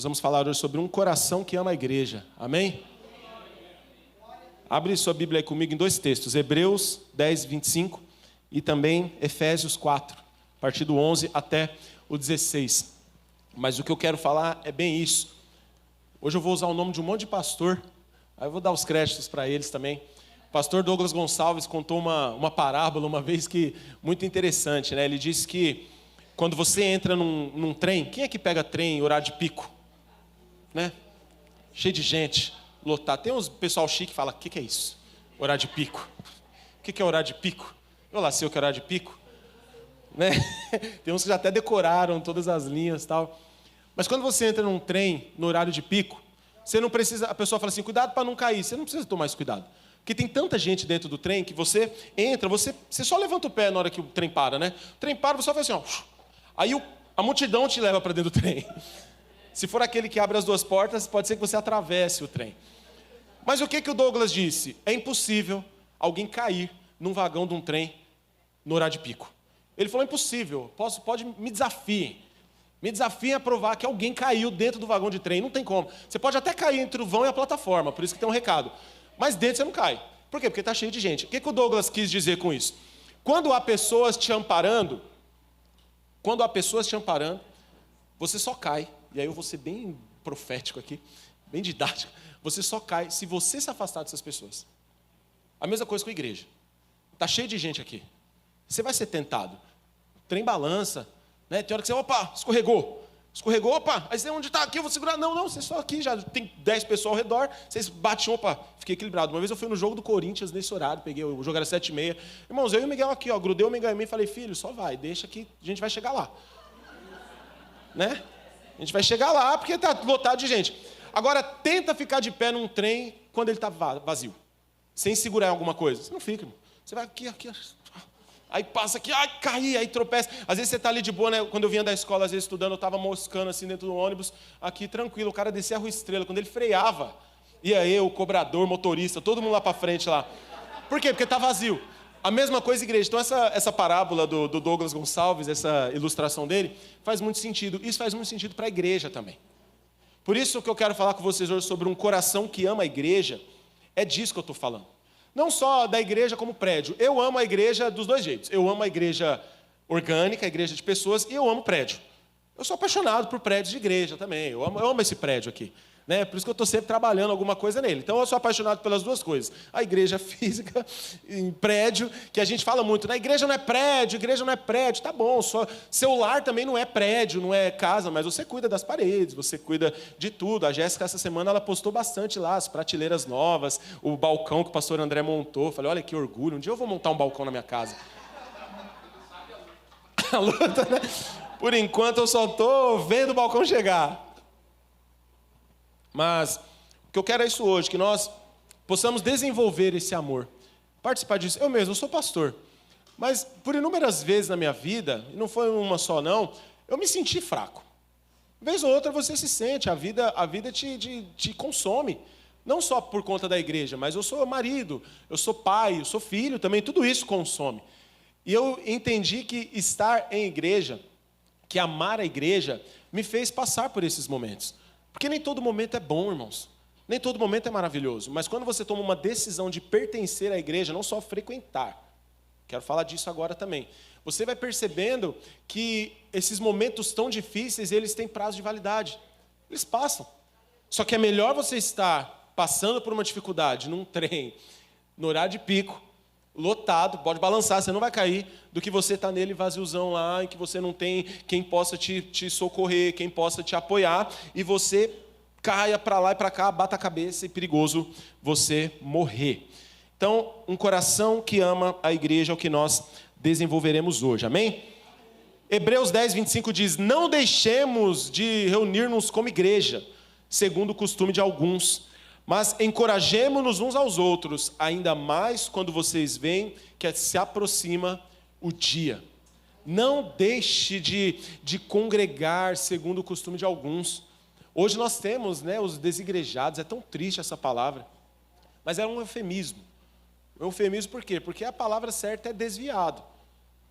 Nós vamos falar hoje sobre um coração que ama a igreja. Amém? Abre sua Bíblia aí comigo em dois textos. Hebreus 10, 25 e também Efésios 4, a partir do 11 até o 16. Mas o que eu quero falar é bem isso. Hoje eu vou usar o nome de um monte de pastor. Aí eu vou dar os créditos para eles também. O pastor Douglas Gonçalves contou uma parábola uma vez que muito interessante, né? Ele disse que quando você entra num trem, quem é que pega trem em horário de pico? Né? Cheio de gente, lotado. Tem uns pessoal chique que fala, o que é isso? Horário de pico. O que é horário de pico? Eu lá sei o que é horário de pico. Né? Tem uns que já até decoraram todas as linhas e tal. Mas quando você entra num trem no horário de pico, você não precisa, a pessoa fala assim, cuidado para não cair. Você não precisa tomar esse cuidado. Porque tem tanta gente dentro do trem que você entra, você só levanta o pé na hora que o trem para, né? O trem para, você só faz assim, ó. Aí a multidão te leva para dentro do trem. Se for aquele que abre as duas portas, pode ser que você atravesse o trem. Mas o que o Douglas disse? É impossível alguém cair num vagão de um trem no horário de pico. Ele falou, é impossível, pode me desafiem. Me desafiem a provar que alguém caiu dentro do vagão de trem. Não tem como. Você pode até cair entre o vão e a plataforma, por isso que tem um recado. Mas dentro você não cai. Por quê? Porque está cheio de gente. O que o Douglas quis dizer com isso? Quando há pessoas te amparando, você só cai. E aí eu vou ser bem profético aqui, bem didático. Você só cai se você se afastar dessas pessoas. A mesma coisa com a igreja. Está cheio de gente aqui. Você vai ser tentado. O trem balança, né? Tem hora que você, opa, escorregou, opa, aí você, onde está aqui, eu vou segurar. Não, você só aqui, já tem 10 pessoas ao redor, vocês batem, opa, fiquei equilibrado. Uma vez eu fui no jogo do Corinthians nesse horário, o jogo era 7h30. Irmãos, eu e o Miguel aqui, ó, grudei o Miguel em mim e falei, filho, só vai, deixa que a gente vai chegar lá. Né? A gente vai chegar lá porque está lotado de gente. Agora, tenta ficar de pé num trem quando ele está vazio. Sem segurar em alguma coisa. Você não fica, irmão. Você vai aqui. Aí passa aqui, ai, caí, aí tropeça. Às vezes você está ali de boa, né? Quando eu vinha da escola, às vezes estudando, eu estava moscando assim dentro do ônibus, aqui tranquilo. O cara descia a Rua Estrela. Quando ele freava, ia eu, o cobrador, motorista, todo mundo lá para frente lá. Por quê? Porque está vazio. A mesma coisa, igreja. Então, essa parábola do Douglas Gonçalves, essa ilustração dele, faz muito sentido. Isso faz muito sentido para a igreja também. Por isso que eu quero falar com vocês hoje sobre um coração que ama a igreja. É disso que eu estou falando. Não só da igreja como prédio. Eu amo a igreja dos dois jeitos. Eu amo a igreja orgânica, a igreja de pessoas, e eu amo prédio. Eu sou apaixonado por prédios de igreja também. Eu amo esse prédio aqui. Né? Por isso que eu estou sempre trabalhando alguma coisa nele. Então eu sou apaixonado pelas duas coisas. A igreja física, em prédio, que a gente fala muito, né? Igreja não é prédio, tá bom. Seu lar também não é prédio, não é casa, mas você cuida das paredes, você cuida de tudo. A Jéssica, essa semana, ela postou bastante lá, as prateleiras novas, o balcão que o pastor André montou. Eu falei, olha que orgulho, um dia eu vou montar um balcão na minha casa. A luta, né? Por enquanto eu só estou vendo o balcão chegar. Mas o que eu quero é isso hoje, que nós possamos desenvolver esse amor, participar disso. Eu mesmo, eu sou pastor, mas por inúmeras vezes na minha vida, e não foi uma só não, eu me senti fraco. Uma vez ou outra você se sente, a vida te consome, não só por conta da igreja, mas eu sou marido, eu sou pai, eu sou filho também, tudo isso consome. E eu entendi que estar em igreja, que amar a igreja, me fez passar por esses momentos. Porque nem todo momento é bom, irmãos. Nem todo momento é maravilhoso. Mas quando você toma uma decisão de pertencer à igreja, não só frequentar. Quero falar disso agora também. Você vai percebendo que esses momentos tão difíceis, eles têm prazo de validade. Eles passam. Só que é melhor você estar passando por uma dificuldade num trem, no horário de pico, lotado, pode balançar, você não vai cair, do que você estar nele vaziozão lá, em que você não tem quem possa te socorrer, quem possa te apoiar, e você caia para lá e para cá, bata a cabeça e perigoso você morrer. Então, um coração que ama a igreja é o que nós desenvolveremos hoje, amém? Hebreus 10, 25 diz, não deixemos de reunir-nos como igreja, segundo o costume de alguns, mas encorajemo-nos uns aos outros, ainda mais quando vocês veem que se aproxima o dia. Não deixe de congregar segundo o costume de alguns. Hoje nós temos, né, os desigrejados, é tão triste essa palavra, mas é um eufemismo. Um eufemismo por quê? Porque a palavra certa é desviado.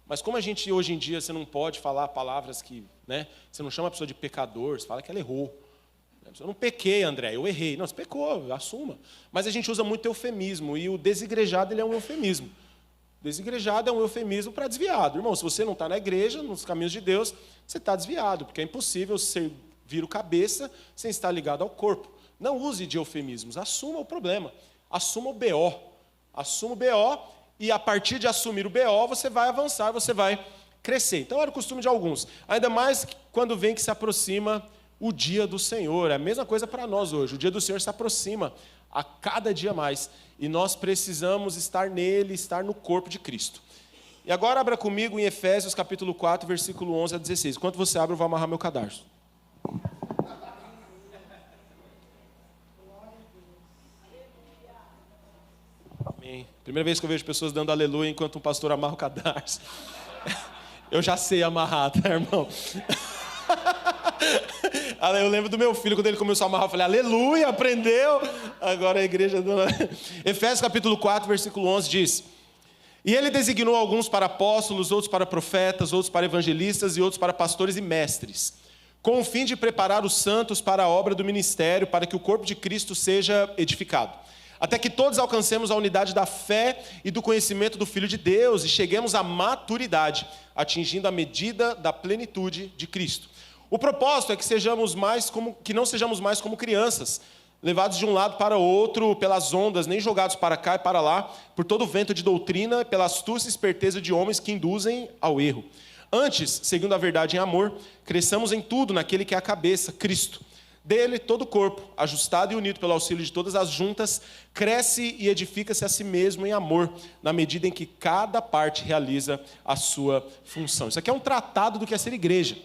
Mas como a gente hoje em dia, você não pode falar palavras que, né, você não chama a pessoa de pecador, você fala que ela errou. Eu não pequei, André, eu errei. Não, você pecou, assuma. Mas a gente usa muito eufemismo, e o desigrejado ele é um eufemismo. Desigrejado é um eufemismo para desviado. Irmão, se você não está na igreja, nos caminhos de Deus, você está desviado, porque é impossível servir o cabeça sem estar ligado ao corpo. Não use de eufemismos, assuma o problema, assuma o BO. Assuma o BO, e a partir de assumir o BO, você vai avançar, você vai crescer. Então era o costume de alguns. Ainda mais quando vem que se aproxima o dia do Senhor. É a mesma coisa para nós hoje. O dia do Senhor se aproxima a cada dia mais. E nós precisamos estar nele, estar no corpo de Cristo. E agora abra comigo em Efésios capítulo 4, versículo 11 a 16. Enquanto você abre, eu vou amarrar meu cadarço. Amém. Primeira vez que eu vejo pessoas dando aleluia enquanto um pastor amarra o cadarço. Eu já sei amarrar, tá, irmão? Eu lembro do meu filho, quando ele começou a amarrar, eu falei, aleluia, aprendeu. Agora a igreja... Efésios capítulo 4, versículo 11 diz: E ele designou alguns para apóstolos, outros para profetas, outros para evangelistas e outros para pastores e mestres, com o fim de preparar os santos para a obra do ministério, para que o corpo de Cristo seja edificado, até que todos alcancemos a unidade da fé e do conhecimento do Filho de Deus e cheguemos à maturidade, atingindo a medida da plenitude de Cristo. O propósito é que não sejamos mais como crianças, levados de um lado para o outro pelas ondas, nem jogados para cá e para lá, por todo vento de doutrina, pela astúcia e esperteza de homens que induzem ao erro. Antes, seguindo a verdade em amor, cresçamos em tudo naquele que é a cabeça, Cristo. Dele, todo o corpo, ajustado e unido pelo auxílio de todas as juntas, cresce e edifica-se a si mesmo em amor, na medida em que cada parte realiza a sua função. Isso aqui é um tratado do que é ser igreja.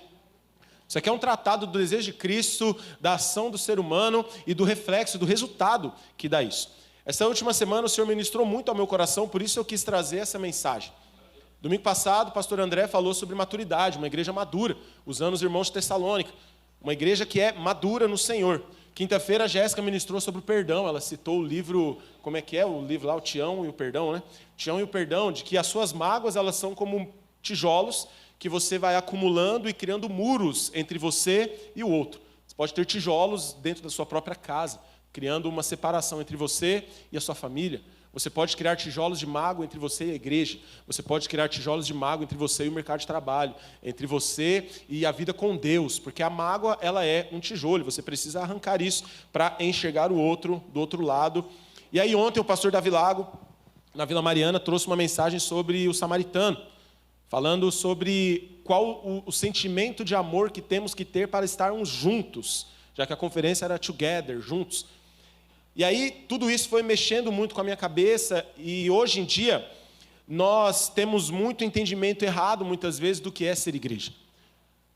Isso aqui é um tratado do desejo de Cristo, da ação do ser humano e do reflexo, do resultado que dá isso. Essa última semana o Senhor ministrou muito ao meu coração, por isso eu quis trazer essa mensagem. Domingo passado, o pastor André falou sobre maturidade, uma igreja madura, usando os irmãos de Tessalônica. Uma igreja que é madura no Senhor. Quinta-feira a Jéssica ministrou sobre o perdão. Ela citou o livro, como é que é? O livro lá, o Tião e o Perdão, né? Tião e o Perdão, de que as suas mágoas, elas são como tijolos que você vai acumulando e criando muros entre você e o outro. Você pode ter tijolos dentro da sua própria casa, criando uma separação entre você e a sua família. Você pode criar tijolos de mágoa entre você e a igreja. Você pode criar tijolos de mágoa entre você e o mercado de trabalho, entre você e a vida com Deus, porque a mágoa, ela é um tijolo, você precisa arrancar isso para enxergar o outro do outro lado. E aí ontem o pastor Davi Lago, na Vila Mariana, trouxe uma mensagem sobre o samaritano, falando sobre qual o sentimento de amor que temos que ter para estarmos juntos, já que a conferência era together, juntos. E aí, tudo isso foi mexendo muito com a minha cabeça, e hoje em dia, nós temos muito entendimento errado, muitas vezes, do que é ser igreja.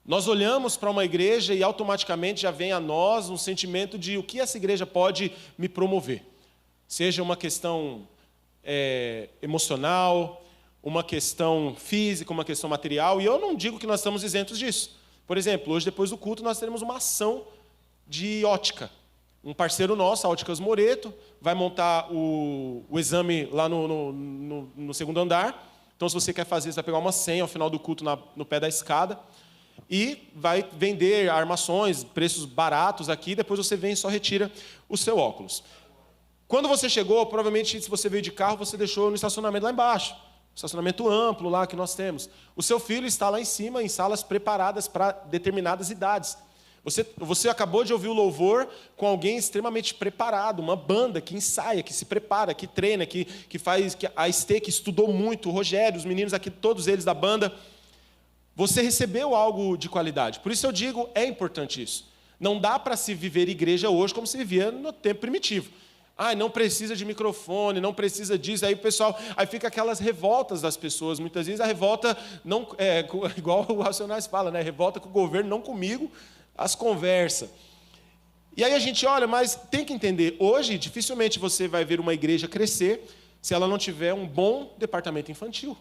Nós olhamos para uma igreja e automaticamente já vem a nós um sentimento de o que essa igreja pode me promover. Seja uma questão emocional, uma questão física, uma questão material, e eu não digo que nós estamos isentos disso. Por exemplo, hoje, depois do culto, nós teremos uma ação de ótica. Um parceiro nosso, a Óticas Moreto, vai montar o exame lá no segundo andar. Então, se você quer fazer, você vai pegar uma senha ao final do culto no pé da escada e vai vender armações, preços baratos aqui, depois você vem e só retira o seu óculos. Quando você chegou, provavelmente, se você veio de carro, você deixou no estacionamento lá embaixo. Estacionamento amplo lá que nós temos. O seu filho está lá em cima, em salas preparadas para determinadas idades. Você acabou de ouvir o louvor com alguém extremamente preparado, uma banda que ensaia, que se prepara, que treina, que faz a Estê, que estudou muito, o Rogério, os meninos aqui, todos eles da banda. Você recebeu algo de qualidade. Por isso eu digo, é importante isso. Não dá para se viver igreja hoje como se vivia no tempo primitivo. Não precisa de microfone, não precisa disso. Aí o pessoal, aí fica aquelas revoltas das pessoas. Muitas vezes a revolta, não, igual o Racionais fala, né? Revolta com o governo, não comigo, as conversas. E aí a gente olha, mas tem que entender, hoje dificilmente você vai ver uma igreja crescer se ela não tiver um bom departamento infantil.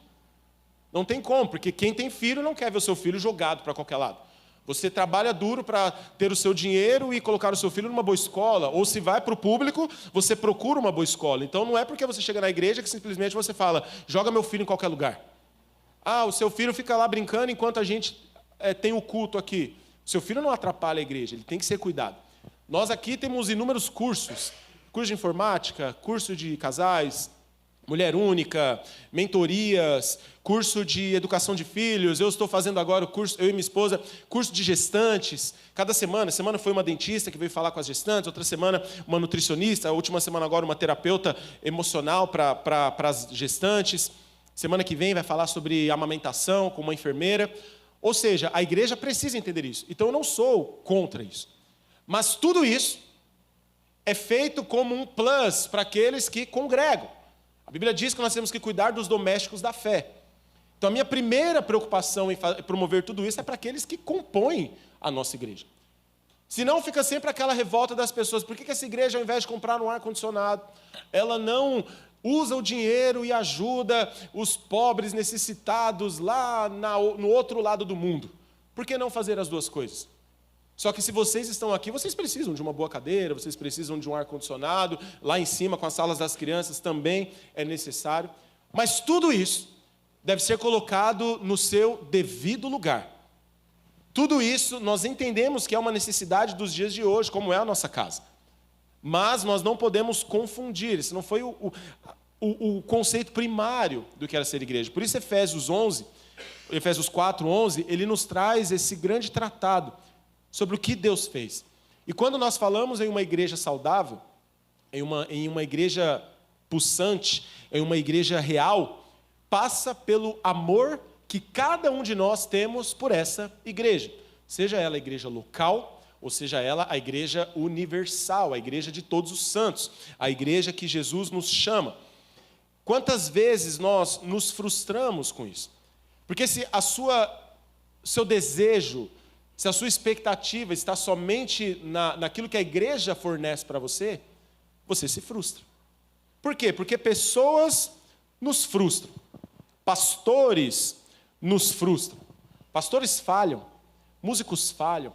Não tem como, porque quem tem filho não quer ver o seu filho jogado para qualquer lado. Você trabalha duro para ter o seu dinheiro e colocar o seu filho numa boa escola, ou se vai para o público, você procura uma boa escola. Então não é porque você chega na igreja que simplesmente você fala, joga meu filho em qualquer lugar. O seu filho fica lá brincando enquanto a gente tem o culto aqui. Seu filho não atrapalha a igreja, ele tem que ser cuidado. Nós aqui temos inúmeros cursos. Curso de informática, curso de casais, mulher única, mentorias, curso de educação de filhos. Eu estou fazendo agora o curso, eu e minha esposa, curso de gestantes. Cada semana foi uma dentista que veio falar com as gestantes, outra semana uma nutricionista, a última semana agora uma terapeuta emocional para as gestantes. Semana que vem vai falar sobre amamentação com uma enfermeira. Ou seja, a igreja precisa entender isso. Então eu não sou contra isso. Mas tudo isso é feito como um plus para aqueles que congregam. A Bíblia diz que nós temos que cuidar dos domésticos da fé. Então a minha primeira preocupação em promover tudo isso é para aqueles que compõem a nossa igreja. Senão fica sempre aquela revolta das pessoas. Por que essa igreja, ao invés de comprar um ar-condicionado, ela não usa o dinheiro e ajuda os pobres necessitados lá no outro lado do mundo? Por que não fazer as duas coisas? Só que se vocês estão aqui, vocês precisam de uma boa cadeira, vocês precisam de um ar-condicionado, lá em cima com as salas das crianças também é necessário. Mas tudo isso deve ser colocado no seu devido lugar. Tudo isso nós entendemos que é uma necessidade dos dias de hoje, como é a nossa casa. Mas nós não podemos confundir, esse não foi o conceito primário do que era ser igreja. Por isso Efésios 4:11, ele nos traz esse grande tratado sobre o que Deus fez. E quando nós falamos em uma igreja saudável, em uma igreja pulsante, em uma igreja real, passa pelo amor que cada um de nós temos por essa igreja. Seja ela a igreja local, ou seja ela a igreja universal, a igreja de todos os santos, a igreja que Jesus nos chama. Quantas vezes nós nos frustramos com isso? Porque se seu desejo, se a sua expectativa está somente naquilo que a igreja fornece para você, você se frustra. Por quê? Porque pessoas nos frustram. Pastores nos frustram. Pastores falham. Músicos falham.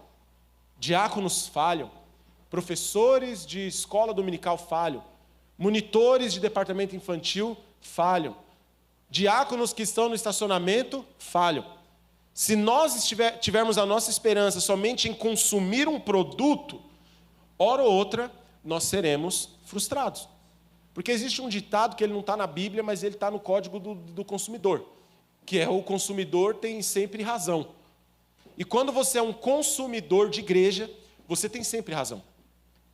Diáconos falham. Professores de escola dominical falham. Monitores de departamento infantil falham. Diáconos que estão no estacionamento falham. Se nós tivermos a nossa esperança somente em consumir um produto, hora ou outra, nós seremos frustrados. Porque existe um ditado que ele não está na Bíblia, mas ele está no código do consumidor, que é o consumidor tem sempre razão. E quando você é um consumidor de igreja, você tem sempre razão.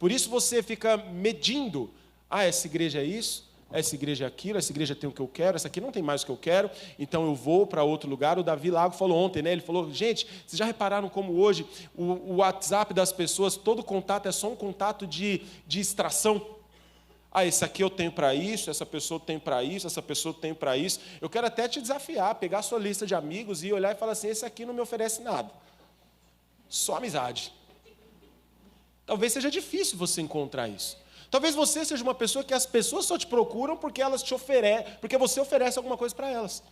Por isso você fica medindo, essa igreja é isso, essa igreja é aquilo, essa igreja tem o que eu quero, essa aqui não tem mais o que eu quero, então eu vou para outro lugar. O Davi Lago falou ontem, né? Ele falou, gente, vocês já repararam como hoje o WhatsApp das pessoas, todo contato é só um contato de extração? Esse aqui eu tenho para isso, essa pessoa tem para isso, essa pessoa tem para isso. Eu quero até te desafiar, pegar a sua lista de amigos e olhar e falar assim, esse aqui não me oferece nada. Só amizade. Talvez seja difícil você encontrar isso. Talvez você seja uma pessoa que as pessoas só te procuram porque elas te oferecem, porque você oferece alguma coisa para elas.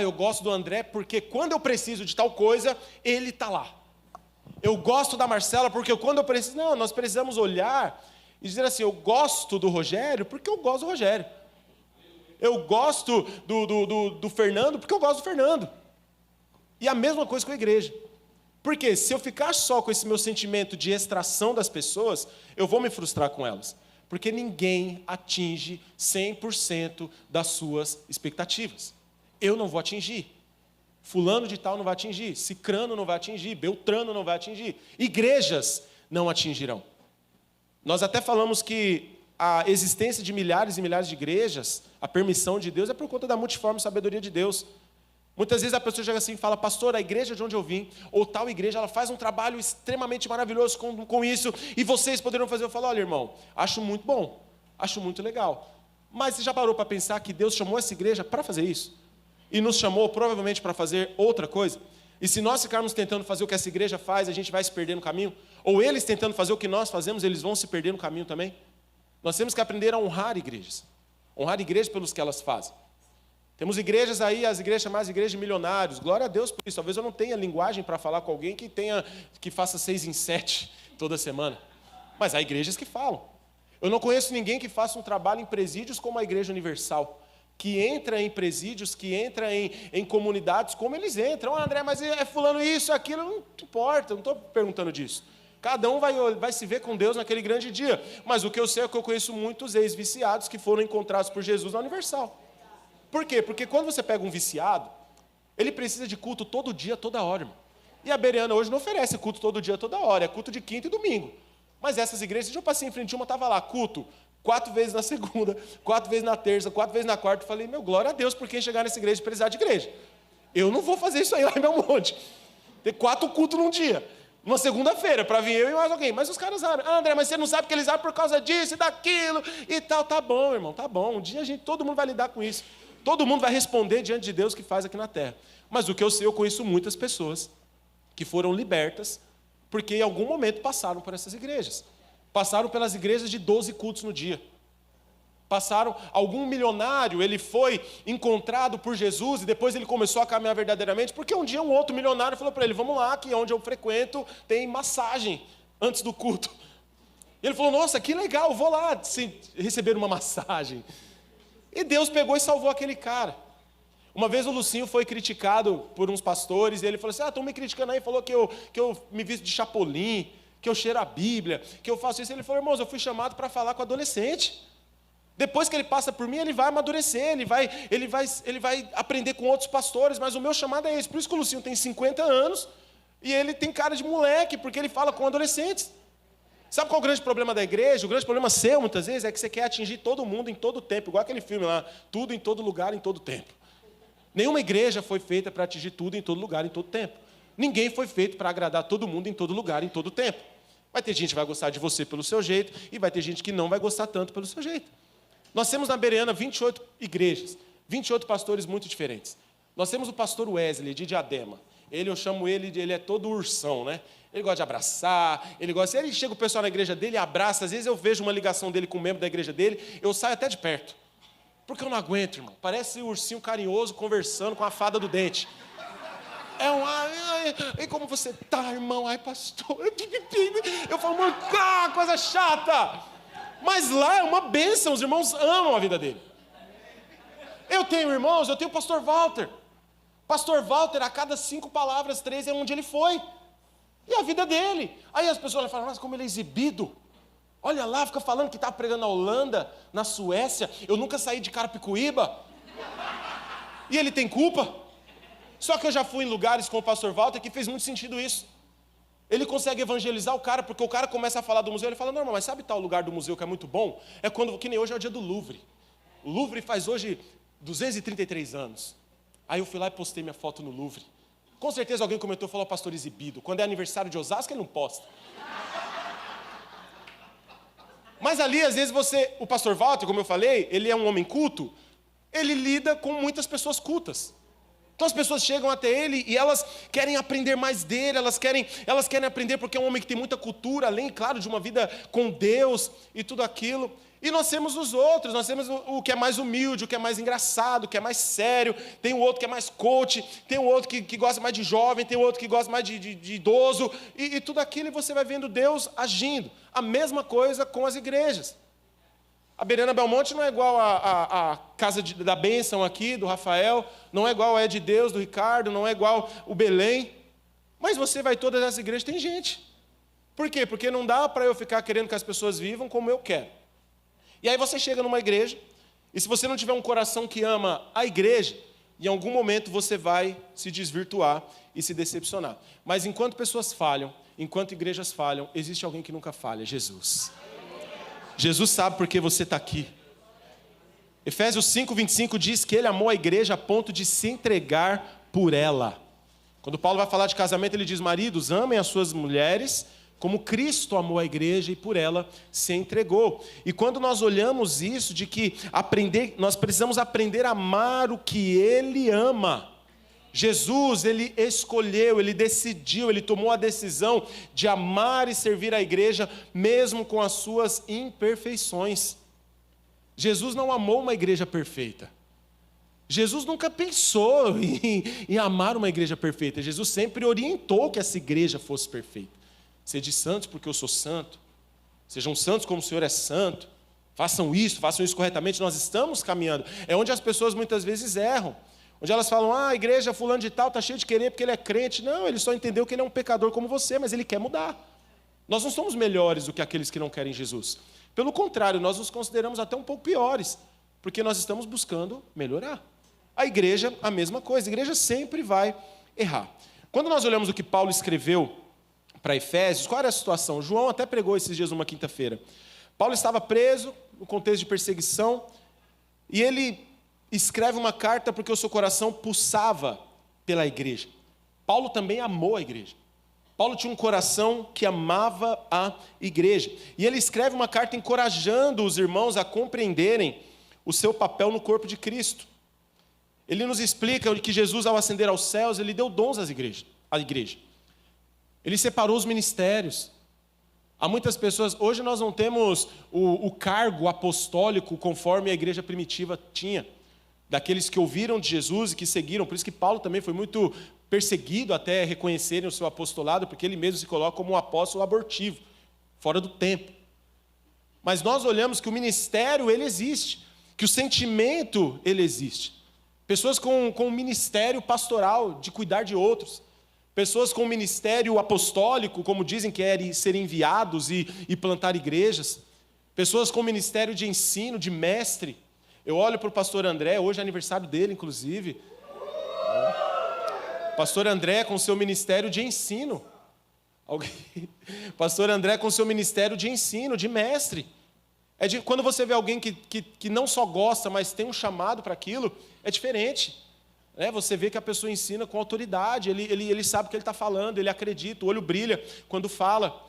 Eu gosto do André porque quando eu preciso de tal coisa, ele está lá. Eu gosto da Marcela porque quando eu preciso... Não, nós precisamos olhar e dizer assim, eu gosto do Rogério porque eu gosto do Rogério. Eu gosto do Fernando porque eu gosto do Fernando. E a mesma coisa com a igreja. Porque se eu ficar só com esse meu sentimento de extração das pessoas, eu vou me frustrar com elas. Porque ninguém atinge 100% das suas expectativas. Eu não vou atingir. Fulano de tal não vai atingir. Cicrano não vai atingir. Beltrano não vai atingir. Igrejas não atingirão. Nós até falamos que a existência de milhares e milhares de igrejas, a permissão de Deus, é por conta da multiforme sabedoria de Deus. Muitas vezes a pessoa chega assim e fala, pastor, a igreja de onde eu vim, ou tal igreja, ela faz um trabalho extremamente maravilhoso com isso, e vocês poderiam fazer. Eu falo, olha, irmão, acho muito bom, acho muito legal. Mas você já parou para pensar que Deus chamou essa igreja para fazer isso? E nos chamou provavelmente para fazer outra coisa? E se nós ficarmos tentando fazer o que essa igreja faz, a gente vai se perder no caminho? Ou eles tentando fazer o que nós fazemos, eles vão se perder no caminho também? Nós temos que aprender a honrar igrejas pelos que elas fazem. Temos igrejas aí, as igrejas chamadas igrejas de milionários. Glória a Deus por isso. Talvez eu não tenha linguagem para falar com alguém que faça 6 em 7 toda semana. Mas há igrejas que falam. Eu não conheço ninguém que faça um trabalho em presídios como a Igreja Universal, que entra em presídios, que entra em comunidades como eles entram. André, mas é fulano isso, aquilo, não importa, eu não estou perguntando disso. Cada um vai se ver com Deus naquele grande dia. Mas o que eu sei é que eu conheço muitos ex-viciados que foram encontrados por Jesus na Universal. Por quê? Porque quando você pega um viciado, ele precisa de culto todo dia, toda hora, irmão. E a Bereana hoje não oferece culto todo dia, toda hora. É culto de quinta e domingo. Mas essas igrejas, eu passei em frente a uma, estava lá, culto 4 vezes na segunda, 4 vezes na terça, 4 vezes na quarta. Eu falei, meu, glória a Deus por quem chegar nessa igreja e precisar de igreja. Eu não vou fazer isso aí lá em Belmonte. Ter 4 cultos num dia. Uma segunda-feira, para vir eu e mais alguém. Mas os caras abrem. Ah, André, mas você não sabe que eles abrem por causa disso e daquilo e tal. Tá bom, irmão, tá bom. Um dia todo mundo vai lidar com isso. Todo mundo vai responder diante de Deus o que faz aqui na terra. Mas o que eu sei, eu conheço muitas pessoas que foram libertas porque em algum momento passaram por essas igrejas. Passaram pelas igrejas de 12 cultos no dia. Passaram, algum milionário, ele foi encontrado por Jesus e depois ele começou a caminhar verdadeiramente, porque um dia um outro milionário falou para ele, vamos lá, que onde eu frequento tem massagem antes do culto. E ele falou, nossa, que legal, vou lá receber uma massagem. E Deus pegou e salvou aquele cara. Uma vez o Lucinho foi criticado por uns pastores, e ele falou assim, estão me criticando aí, falou que eu me visto de chapolim, que eu cheiro a Bíblia, que eu faço isso. Ele falou, irmãos, eu fui chamado para falar com adolescente. Depois que ele passa por mim, ele vai amadurecer, ele vai aprender com outros pastores, mas o meu chamado é esse. Por isso que o Lucinho tem 50 anos, e ele tem cara de moleque, porque ele fala com adolescentes. Sabe qual é o grande problema da igreja? O grande problema seu, muitas vezes, é que você quer atingir todo mundo em todo tempo, igual aquele filme lá, tudo em todo lugar, em todo tempo. Nenhuma igreja foi feita para atingir tudo em todo lugar, em todo tempo. Ninguém foi feito para agradar todo mundo em todo lugar, em todo tempo. Vai ter gente que vai gostar de você pelo seu jeito, e vai ter gente que não vai gostar tanto pelo seu jeito. Nós temos na Bereana 28 igrejas, 28 pastores muito diferentes. Nós temos o pastor Wesley, de Diadema. Eu chamo ele é todo ursão, né? Ele gosta de abraçar, ele chega o pessoal na igreja dele e abraça. Às vezes eu vejo uma ligação dele com um membro da igreja dele, eu saio até de perto. Porque eu não aguento, irmão. Parece um ursinho carinhoso conversando com a fada do dente. E como você tá, irmão? Ai, pastor. Eu falo, mano, coisa chata. Mas lá é uma bênção, os irmãos amam a vida dele. Eu tenho irmãos, eu tenho o pastor Walter. Pastor Walter, a cada 5 palavras, 3 é onde ele foi. E a vida dele. Aí as pessoas falam, mas como ele é exibido. Olha lá, fica falando que está pregando na Holanda, na Suécia. Eu nunca saí de Carapicuíba. E ele tem culpa. Só que eu já fui em lugares com o pastor Walter que fez muito sentido isso. Ele consegue evangelizar o cara, porque o cara começa a falar do museu, ele fala, não, mas sabe tal lugar do museu que é muito bom? É quando, que nem hoje é o dia do Louvre. O Louvre faz hoje 233 anos. Aí eu fui lá e postei minha foto no Louvre. Com certeza alguém comentou, falou, pastor exibido. Quando é aniversário de Osasco, ele não posta. Mas ali, às vezes, o pastor Walter, como eu falei, ele é um homem culto, ele lida com muitas pessoas cultas. Então as pessoas chegam até ele e elas querem aprender mais dele, elas querem aprender porque é um homem que tem muita cultura, além, claro, de uma vida com Deus e tudo aquilo. E nós temos os outros, nós temos o que é mais humilde, o que é mais engraçado, o que é mais sério, tem o outro que é mais coach, tem o outro que gosta mais de jovem, tem o outro que gosta mais de idoso, e tudo aquilo, e você vai vendo Deus agindo. A mesma coisa com as igrejas. A Bereana Belmonte não é igual a Casa da Bênção aqui, do Rafael, não é igual a É de Deus, do Ricardo, não é igual o Belém. Mas você vai todas as igrejas, tem gente. Por quê? Porque não dá para eu ficar querendo que as pessoas vivam como eu quero. E aí você chega numa igreja, e se você não tiver um coração que ama a igreja, em algum momento você vai se desvirtuar e se decepcionar. Mas enquanto pessoas falham, enquanto igrejas falham, existe alguém que nunca falha, Jesus. Jesus sabe por que você está aqui. Efésios 5:25 diz que ele amou a igreja a ponto de se entregar por ela. Quando Paulo vai falar de casamento, ele diz, maridos, amem as suas mulheres, como Cristo amou a igreja e por ela se entregou. E quando nós olhamos isso, de que nós precisamos aprender a amar o que ele ama. Jesus, ele escolheu, ele decidiu, ele tomou a decisão de amar e servir a igreja, mesmo com as suas imperfeições. Jesus não amou uma igreja perfeita. Jesus nunca pensou em amar uma igreja perfeita. Jesus sempre orientou que essa igreja fosse perfeita. Sede santos porque eu sou santo. Sejam santos como o Senhor é santo. Façam isso corretamente. Nós estamos caminhando. É onde as pessoas muitas vezes erram. Onde elas falam, a igreja fulano de tal está cheio de querer porque ele é crente. Não, ele só entendeu que ele é um pecador como você, mas ele quer mudar. Nós não somos melhores do que aqueles que não querem Jesus. Pelo contrário, nós nos consideramos até um pouco piores, porque nós estamos buscando melhorar. A igreja, a mesma coisa. A igreja sempre vai errar. Quando nós olhamos o que Paulo escreveu para Efésios, qual era a situação? João até pregou esses dias numa quinta-feira. Paulo estava preso, no contexto de perseguição, e ele escreve uma carta porque o seu coração pulsava pela igreja. Paulo também amou a igreja. Paulo tinha um coração que amava a igreja. E ele escreve uma carta encorajando os irmãos a compreenderem o seu papel no corpo de Cristo. Ele nos explica que Jesus, ao ascender aos céus, ele deu dons à igreja. Ele separou os ministérios. Há muitas pessoas, hoje nós não temos o cargo apostólico conforme a igreja primitiva tinha, daqueles que ouviram de Jesus e que seguiram. Por isso que Paulo também foi muito perseguido até reconhecerem o seu apostolado, porque ele mesmo se coloca como um apóstolo abortivo, fora do tempo. Mas nós olhamos que o ministério, ele existe, que o sentimento, ele existe. Pessoas com um ministério pastoral, de cuidar de outros. Pessoas com um ministério apostólico, como dizem, que é ser enviados e plantar igrejas. Pessoas com ministério de ensino, de mestre. Eu olho para o pastor André, hoje é aniversário dele, inclusive. Pastor André com seu ministério de ensino. Pastor André com seu ministério de ensino, de mestre. Quando você vê alguém que não só gosta, mas tem um chamado para aquilo, é diferente. Você vê que a pessoa ensina com autoridade, ele sabe o que ele está falando, ele acredita, o olho brilha quando fala.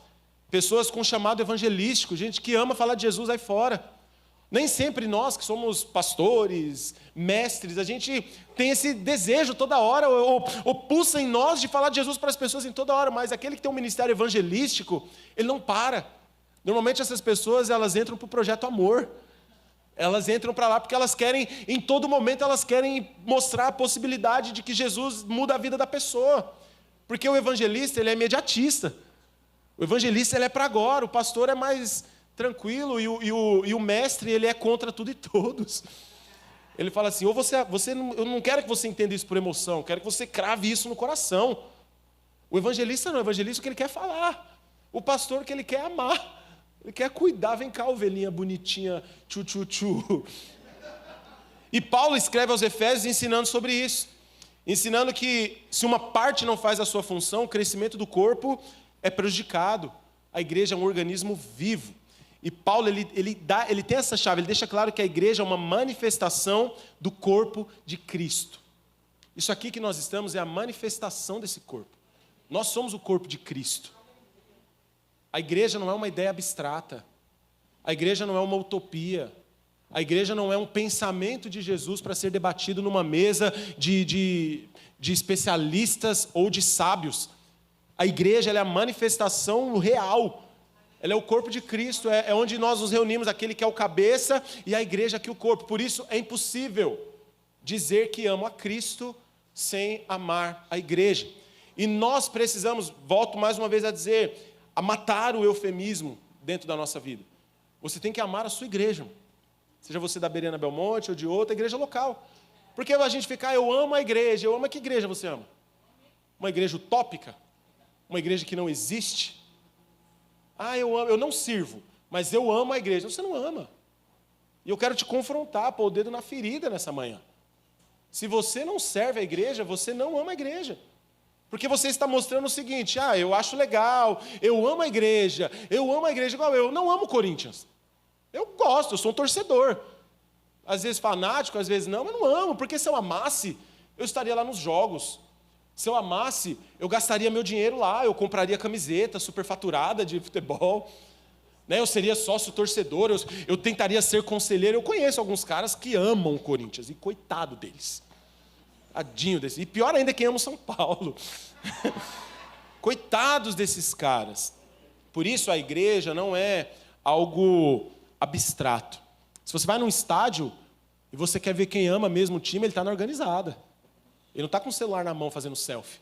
Pessoas com chamado evangelístico, gente que ama falar de Jesus aí fora. Nem sempre nós que somos pastores, mestres, a gente tem esse desejo toda hora, ou pulsa em nós de falar de Jesus para as pessoas em toda hora, mas aquele que tem um ministério evangelístico, ele não para. Normalmente essas pessoas, elas entram para o projeto amor. Elas entram para lá porque elas querem, em todo momento, elas querem mostrar a possibilidade de que Jesus muda a vida da pessoa. Porque o evangelista, ele é imediatista. O evangelista, ele é para agora, o pastor é mais tranquilo, e o mestre, ele é contra tudo e todos. Ele fala assim, eu não quero que você entenda isso por emoção, eu quero que você crave isso no coração. O evangelista não, o evangelista é o que ele quer falar. O pastor que ele quer amar. Ele quer cuidar, vem cá, ovelhinha bonitinha, tchu. E Paulo escreve aos Efésios ensinando sobre isso. Ensinando que se uma parte não faz a sua função, o crescimento do corpo é prejudicado. A igreja é um organismo vivo. E Paulo, ele tem essa chave, ele deixa claro que a igreja é uma manifestação do corpo de Cristo. Isso aqui que nós estamos é a manifestação desse corpo. Nós somos o corpo de Cristo. A igreja não é uma ideia abstrata. A igreja não é uma utopia. A igreja não é um pensamento de Jesus para ser debatido numa mesa de especialistas ou de sábios. A igreja ela é a manifestação real. Ela é o corpo de Cristo, é onde nós nos reunimos, aquele que é o cabeça e a igreja que é o corpo. Por isso é impossível dizer que amo a Cristo sem amar a igreja. E nós precisamos, volto mais uma vez a dizer, a matar o eufemismo dentro da nossa vida. Você tem que amar a sua igreja. Seja você da Bereana Belmonte ou de outra igreja local. Porque a gente fica, eu amo a igreja, eu amo que igreja você ama? Uma igreja utópica? Uma igreja que não existe? Eu não sirvo, mas eu amo a igreja. Você não ama. E eu quero te confrontar, pôr o dedo na ferida nessa manhã. Se você não serve a igreja, você não ama a igreja. Porque você está mostrando o seguinte, eu acho legal, eu amo a igreja igual eu não amo o Corinthians. Eu gosto, eu sou um torcedor. Às vezes fanático, às vezes não, mas não amo, porque se eu amasse, eu estaria lá nos jogos. Se eu amasse, eu gastaria meu dinheiro lá, eu compraria camiseta superfaturada de futebol, eu seria sócio torcedor, eu tentaria ser conselheiro. Eu conheço alguns caras que amam o Corinthians, e coitado deles. Tadinho desse. E pior ainda quem ama o São Paulo. Coitados desses caras. Por isso a igreja não é algo abstrato. Se você vai num estádio e você quer ver quem ama mesmo o time, ele está na organizada. Ele não está com o celular na mão fazendo selfie.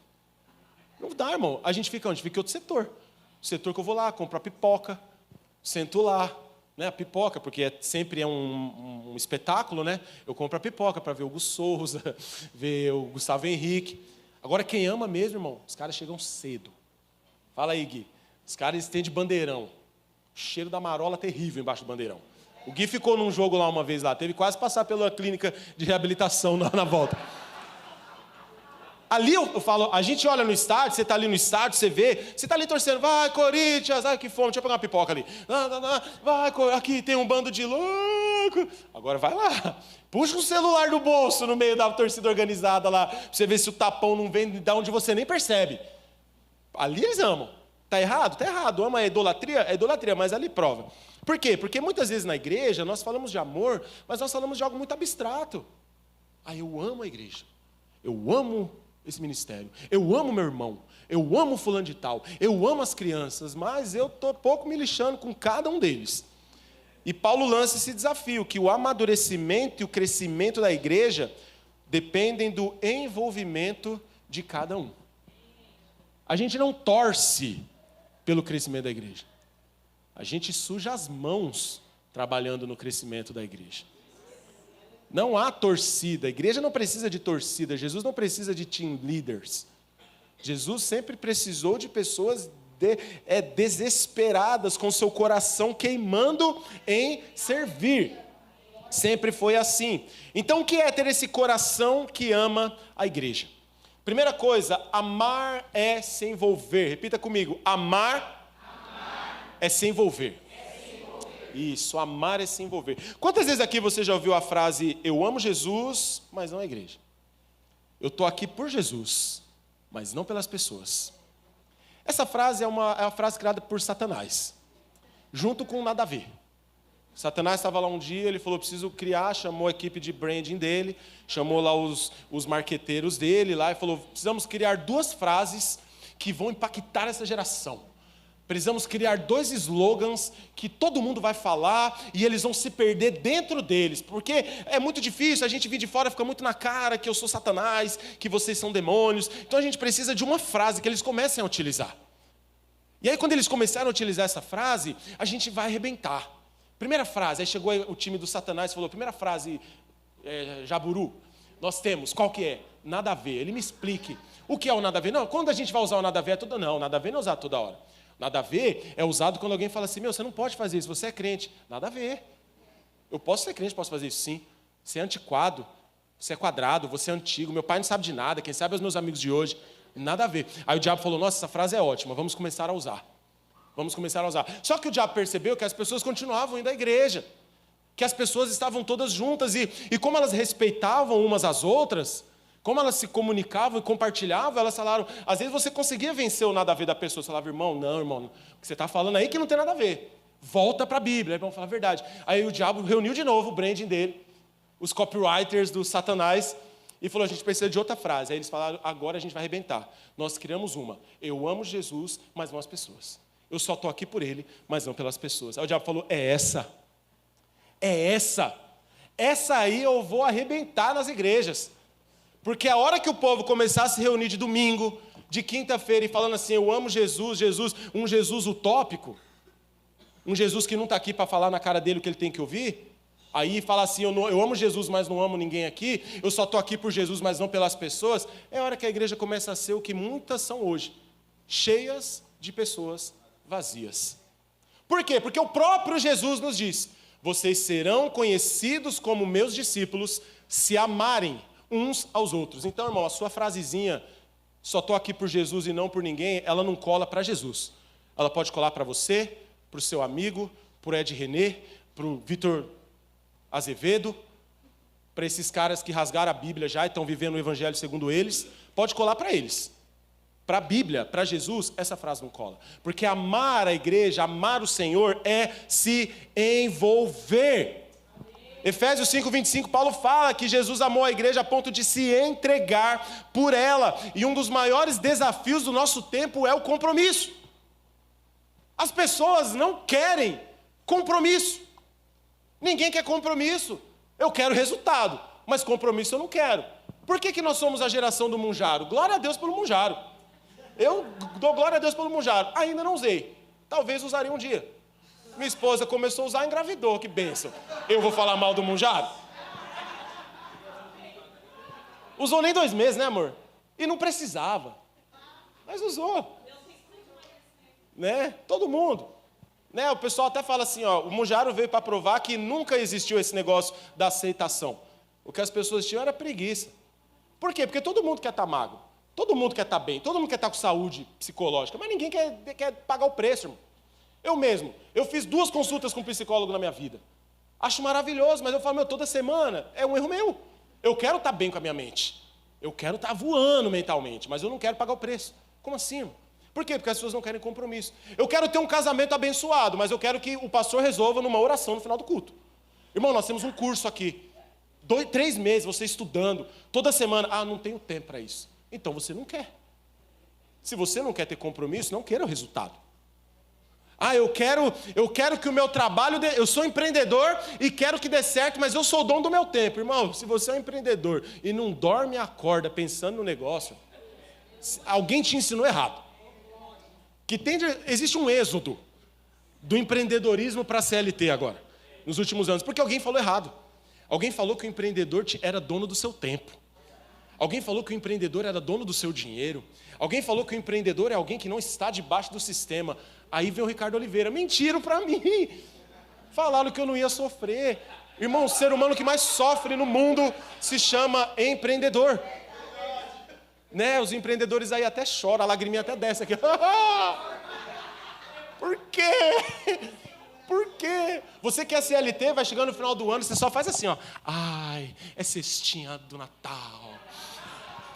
Não dá, irmão. A gente fica onde? Fica em outro setor. O setor que eu vou lá, compro a pipoca, sento lá, a pipoca, porque sempre é um espetáculo, Eu compro a pipoca para ver o Gus Souza, ver o Gustavo Henrique. Agora, quem ama mesmo, irmão, os caras chegam cedo. Fala aí, Gui. Os caras estendem bandeirão. O cheiro da marola terrível embaixo do bandeirão. O Gui ficou num jogo lá uma vez lá. Teve quase passar pela clínica de reabilitação na volta. Ali eu falo, a gente olha no estádio, você está ali no estádio, você vê, você está ali torcendo, vai Corinthians, ai que fome, deixa eu pegar uma pipoca ali. Vai, aqui tem um bando de louco. Agora vai lá, puxa o celular do bolso no meio da torcida organizada lá, pra você ver se o tapão não vem de onde você nem percebe. Ali eles amam. Tá errado? Tá errado. Ama a idolatria? É idolatria, mas ali prova. Por quê? Porque muitas vezes na igreja nós falamos de amor, mas nós falamos de algo muito abstrato. Eu amo a igreja. Eu amo esse ministério. Eu amo meu irmão. Eu amo fulano de tal. Eu amo as crianças, mas eu estou pouco me lixando com cada um deles. E Paulo lança esse desafio, que o amadurecimento e o crescimento da igreja dependem do envolvimento de cada um. A gente não torce pelo crescimento da igreja. A gente suja as mãos trabalhando no crescimento da igreja. Não há torcida. A igreja não precisa de torcida. Jesus não precisa de team leaders. Jesus sempre precisou de pessoas desesperadas, com seu coração queimando em servir. Sempre foi assim. Então, o que é ter esse coração que ama a igreja? Primeira coisa, amar é se envolver. Repita comigo, amar é se envolver. Isso, amar é se envolver. Quantas vezes aqui você já ouviu a frase, eu amo Jesus, mas não a igreja? Eu estou aqui por Jesus, mas não pelas pessoas. Essa frase é uma frase criada por Satanás, junto com nada a ver. Satanás estava lá um dia, ele falou, preciso criar, chamou a equipe de branding dele, chamou lá os marqueteiros dele lá e falou, precisamos criar 2 frases que vão impactar essa geração. Precisamos criar 2 slogans que todo mundo vai falar e eles vão se perder dentro deles, porque é muito difícil, a gente vir de fora fica muito na cara que eu sou Satanás, que vocês são demônios. Então a gente precisa de uma frase que eles comecem a utilizar. E aí quando eles começaram a utilizar essa frase, a gente vai arrebentar. Primeira frase, aí chegou o time do Satanás e falou, primeira frase, Jaburu, nós temos, qual que é? Nada a ver, ele me explique. O que é o nada a ver? Não, quando a gente vai usar o nada a ver é toda... Não, nada a ver não é usado toda hora. Nada a ver é usado quando alguém fala assim, você não pode fazer isso, você é crente. Nada a ver. Eu posso ser crente, posso fazer isso sim. Você é antiquado, você é quadrado, você é antigo, meu pai não sabe de nada, quem sabe é os meus amigos de hoje. Nada a ver. Aí o diabo falou, nossa, essa frase é ótima, vamos começar a usar. Vamos começar a usar. Só que o diabo percebeu que as pessoas continuavam indo à igreja, que as pessoas estavam todas juntas e como elas respeitavam umas às outras, como elas se comunicavam e compartilhavam, elas falaram, às vezes você conseguia vencer o nada a ver da pessoa, você falava, irmão, o que você está falando aí que não tem nada a ver, volta para a Bíblia, aí vamos falar a verdade. Aí o diabo reuniu de novo o branding dele, os copywriters do Satanás, e falou, a gente precisa de outra frase. Aí eles falaram, agora a gente vai arrebentar. Nós criamos uma, eu amo Jesus, mas não as pessoas. Eu só estou aqui por ele, mas não pelas pessoas. Aí o diabo falou, é essa aí eu vou arrebentar nas igrejas. Porque a hora que o povo começar a se reunir de domingo, de quinta-feira, e falando assim, eu amo Jesus, um Jesus utópico, um Jesus que não está aqui para falar na cara dele o que ele tem que ouvir, aí fala assim, eu amo Jesus, mas não amo ninguém aqui, eu só estou aqui por Jesus, mas não pelas pessoas, é a hora que a igreja começa a ser o que muitas são hoje, cheias de pessoas vazias. Por quê? Porque o próprio Jesus nos diz, vocês serão conhecidos como meus discípulos se amarem uns aos outros. Então, irmão, a sua frasezinha, só estou aqui por Jesus e não por ninguém, ela não cola para Jesus. Ela pode colar para você, para o seu amigo, para o Ed René, para o Vitor Azevedo, para esses caras que rasgaram a Bíblia já e estão vivendo o Evangelho segundo eles, pode colar para eles. Para a Bíblia, para Jesus, essa frase não cola. Porque amar a igreja, amar o Senhor é se envolver. Efésios 5:25, Paulo fala que Jesus amou a igreja a ponto de se entregar por ela. E um dos maiores desafios do nosso tempo é o compromisso. As pessoas não querem compromisso. Ninguém quer compromisso. Eu quero resultado, mas compromisso eu não quero. Por que nós somos a geração do Munjaro? Glória a Deus pelo Munjaro. Eu dou glória a Deus pelo Munjaro. Ainda não usei. Talvez usaria um dia. Minha esposa começou a usar e engravidou, que bênção. Eu vou falar mal do Munjaro? Usou nem 2 meses, né, amor? E não precisava. Mas usou. né? Todo mundo. Né? O pessoal até fala assim, ó, o Mujaro veio para provar que nunca existiu esse negócio da aceitação. O que as pessoas tinham era preguiça. Por quê? Porque todo mundo quer estar magro, todo mundo quer estar bem, todo mundo quer estar com saúde psicológica, mas ninguém quer pagar o preço, irmão. Eu fiz 2 consultas com um psicólogo na minha vida. Acho maravilhoso, mas eu falo, toda semana é um erro meu. Eu quero estar bem com a minha mente. Eu quero estar voando mentalmente, mas eu não quero pagar o preço. Como assim, irmão? Por quê? Porque as pessoas não querem compromisso. Eu quero ter um casamento abençoado, mas eu quero que o pastor resolva numa oração no final do culto. Irmão, nós temos um curso aqui. 3 meses, você estudando, toda semana. Ah, não tenho tempo para isso. Então você não quer. Se você não quer ter compromisso, não queira o resultado. Ah, eu quero que o meu trabalho... Eu sou empreendedor e quero que dê certo, mas eu sou o dono do meu tempo. Irmão, se você é um empreendedor e não dorme e acorda pensando no negócio, alguém te ensinou errado. Existe um êxodo do empreendedorismo para a CLT agora, nos últimos anos, porque alguém falou errado. Alguém falou que o empreendedor era dono do seu tempo. Alguém falou que o empreendedor era dono do seu dinheiro. Alguém falou que o empreendedor é alguém que não está debaixo do sistema. Aí vem o Ricardo Oliveira, mentiram para mim. Falaram que eu não ia sofrer. Irmão, o ser humano que mais sofre no mundo se chama empreendedor. Né? Os empreendedores aí até choram, a lagriminha até desce aqui. Por quê? Por quê? Você que é CLT, vai chegando no final do ano, você só faz assim, ó. Ai, é cestinha do Natal.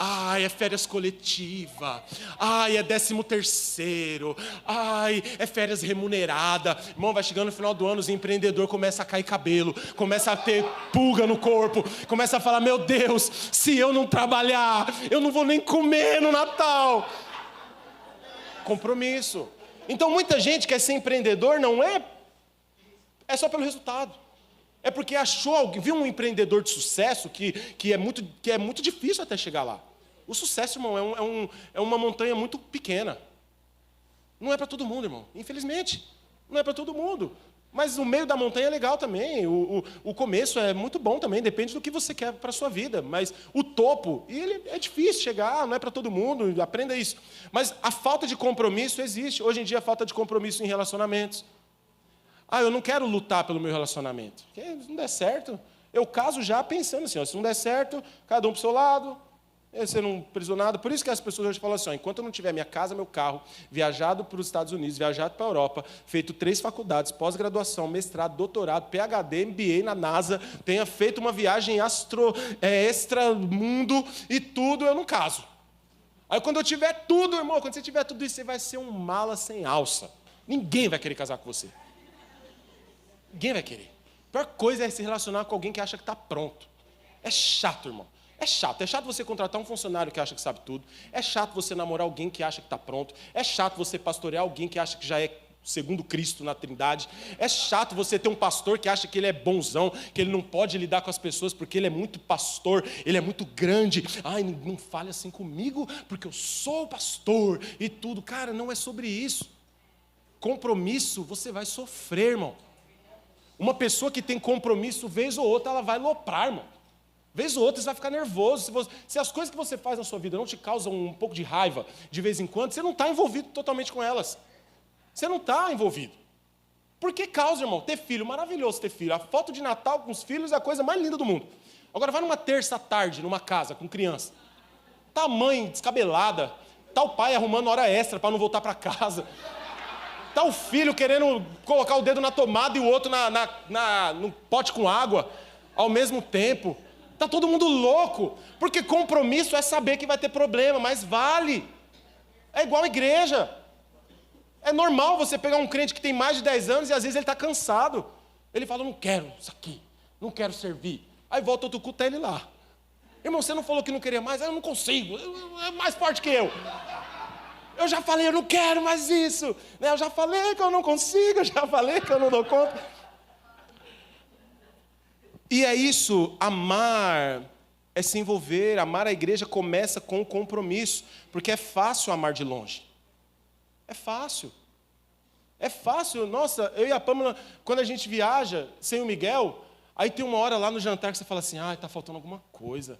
Ai, é férias coletiva. Ai, é 13º. Ai, é férias remunerada. Irmão, vai chegando no final do ano, os empreendedores começam a cair cabelo, começam a ter pulga no corpo, começam a falar, meu Deus, se eu não trabalhar, eu não vou nem comer no Natal. Compromisso. Então, muita gente quer ser empreendedor, não é só pelo resultado. É porque viu um empreendedor de sucesso que é muito difícil até chegar lá. O sucesso, irmão, é uma montanha muito pequena. Não é para todo mundo, irmão. Infelizmente, não é para todo mundo. Mas o meio da montanha é legal também. O começo é muito bom também, depende do que você quer para a sua vida. Mas o topo, ele é difícil chegar, não é para todo mundo, aprenda isso. Mas a falta de compromisso existe. Hoje em dia, a falta de compromisso em relacionamentos. Ah, eu não quero lutar pelo meu relacionamento. Porque se não der certo, eu caso já pensando assim, ó, se não der certo, cada um para o seu lado, você não precisou nada. Por isso que as pessoas hoje falam assim, ó, enquanto eu não tiver minha casa, meu carro, viajado para os Estados Unidos, viajado para a Europa, feito 3 faculdades, pós-graduação, mestrado, doutorado, PhD, MBA na NASA, tenha feito uma viagem extramundo e tudo, eu não caso. Aí quando eu tiver tudo, irmão, quando você tiver tudo isso, você vai ser um mala sem alça. Ninguém vai querer casar com você. Ninguém vai querer. A pior coisa é se relacionar com alguém que acha que está pronto. É chato, irmão. É chato. É chato você contratar um funcionário que acha que sabe tudo. É chato você namorar alguém que acha que está pronto. É chato você pastorear alguém que acha que já é segundo Cristo na Trindade. É chato você ter um pastor que acha que ele é bonzão, que ele não pode lidar com as pessoas porque ele é muito pastor, ele é muito grande. Ai, não fale assim comigo porque eu sou pastor e tudo. Cara, não é sobre isso. Compromisso, você vai sofrer, irmão. Uma pessoa que tem compromisso, vez ou outra, ela vai loprar, irmão. Vez ou outra, você vai ficar nervoso. Se as coisas que você faz na sua vida não te causam um pouco de raiva, de vez em quando, você não está envolvido totalmente com elas. Você não está envolvido. Por que causa, irmão? Ter filho, maravilhoso ter filho. A foto de Natal com os filhos é a coisa mais linda do mundo. Agora, vai numa terça-tarde, numa casa, com criança. Tá a mãe descabelada, tá o pai arrumando hora extra para não voltar para casa. Está o filho querendo colocar o dedo na tomada e o outro no pote com água ao mesmo tempo. Está todo mundo louco. Porque compromisso é saber que vai ter problema, mas vale. É igual a igreja. É normal você pegar um crente que tem mais de 10 anos e às vezes ele está cansado. Ele fala, não quero isso aqui, não quero servir. Aí volta outro culto, tá ele lá. Irmão, você não falou que não queria mais? Eu não consigo, é mais forte que eu. Eu já falei, eu não quero mais isso. Eu já falei que eu não consigo, eu já falei que eu não dou conta. E é isso, amar é se envolver. Amar a igreja começa com compromisso, porque é fácil amar de longe. É fácil. É fácil. Nossa, eu e a Pâmela, quando a gente viaja sem o Miguel, aí tem uma hora lá no jantar que você fala assim, está faltando alguma coisa.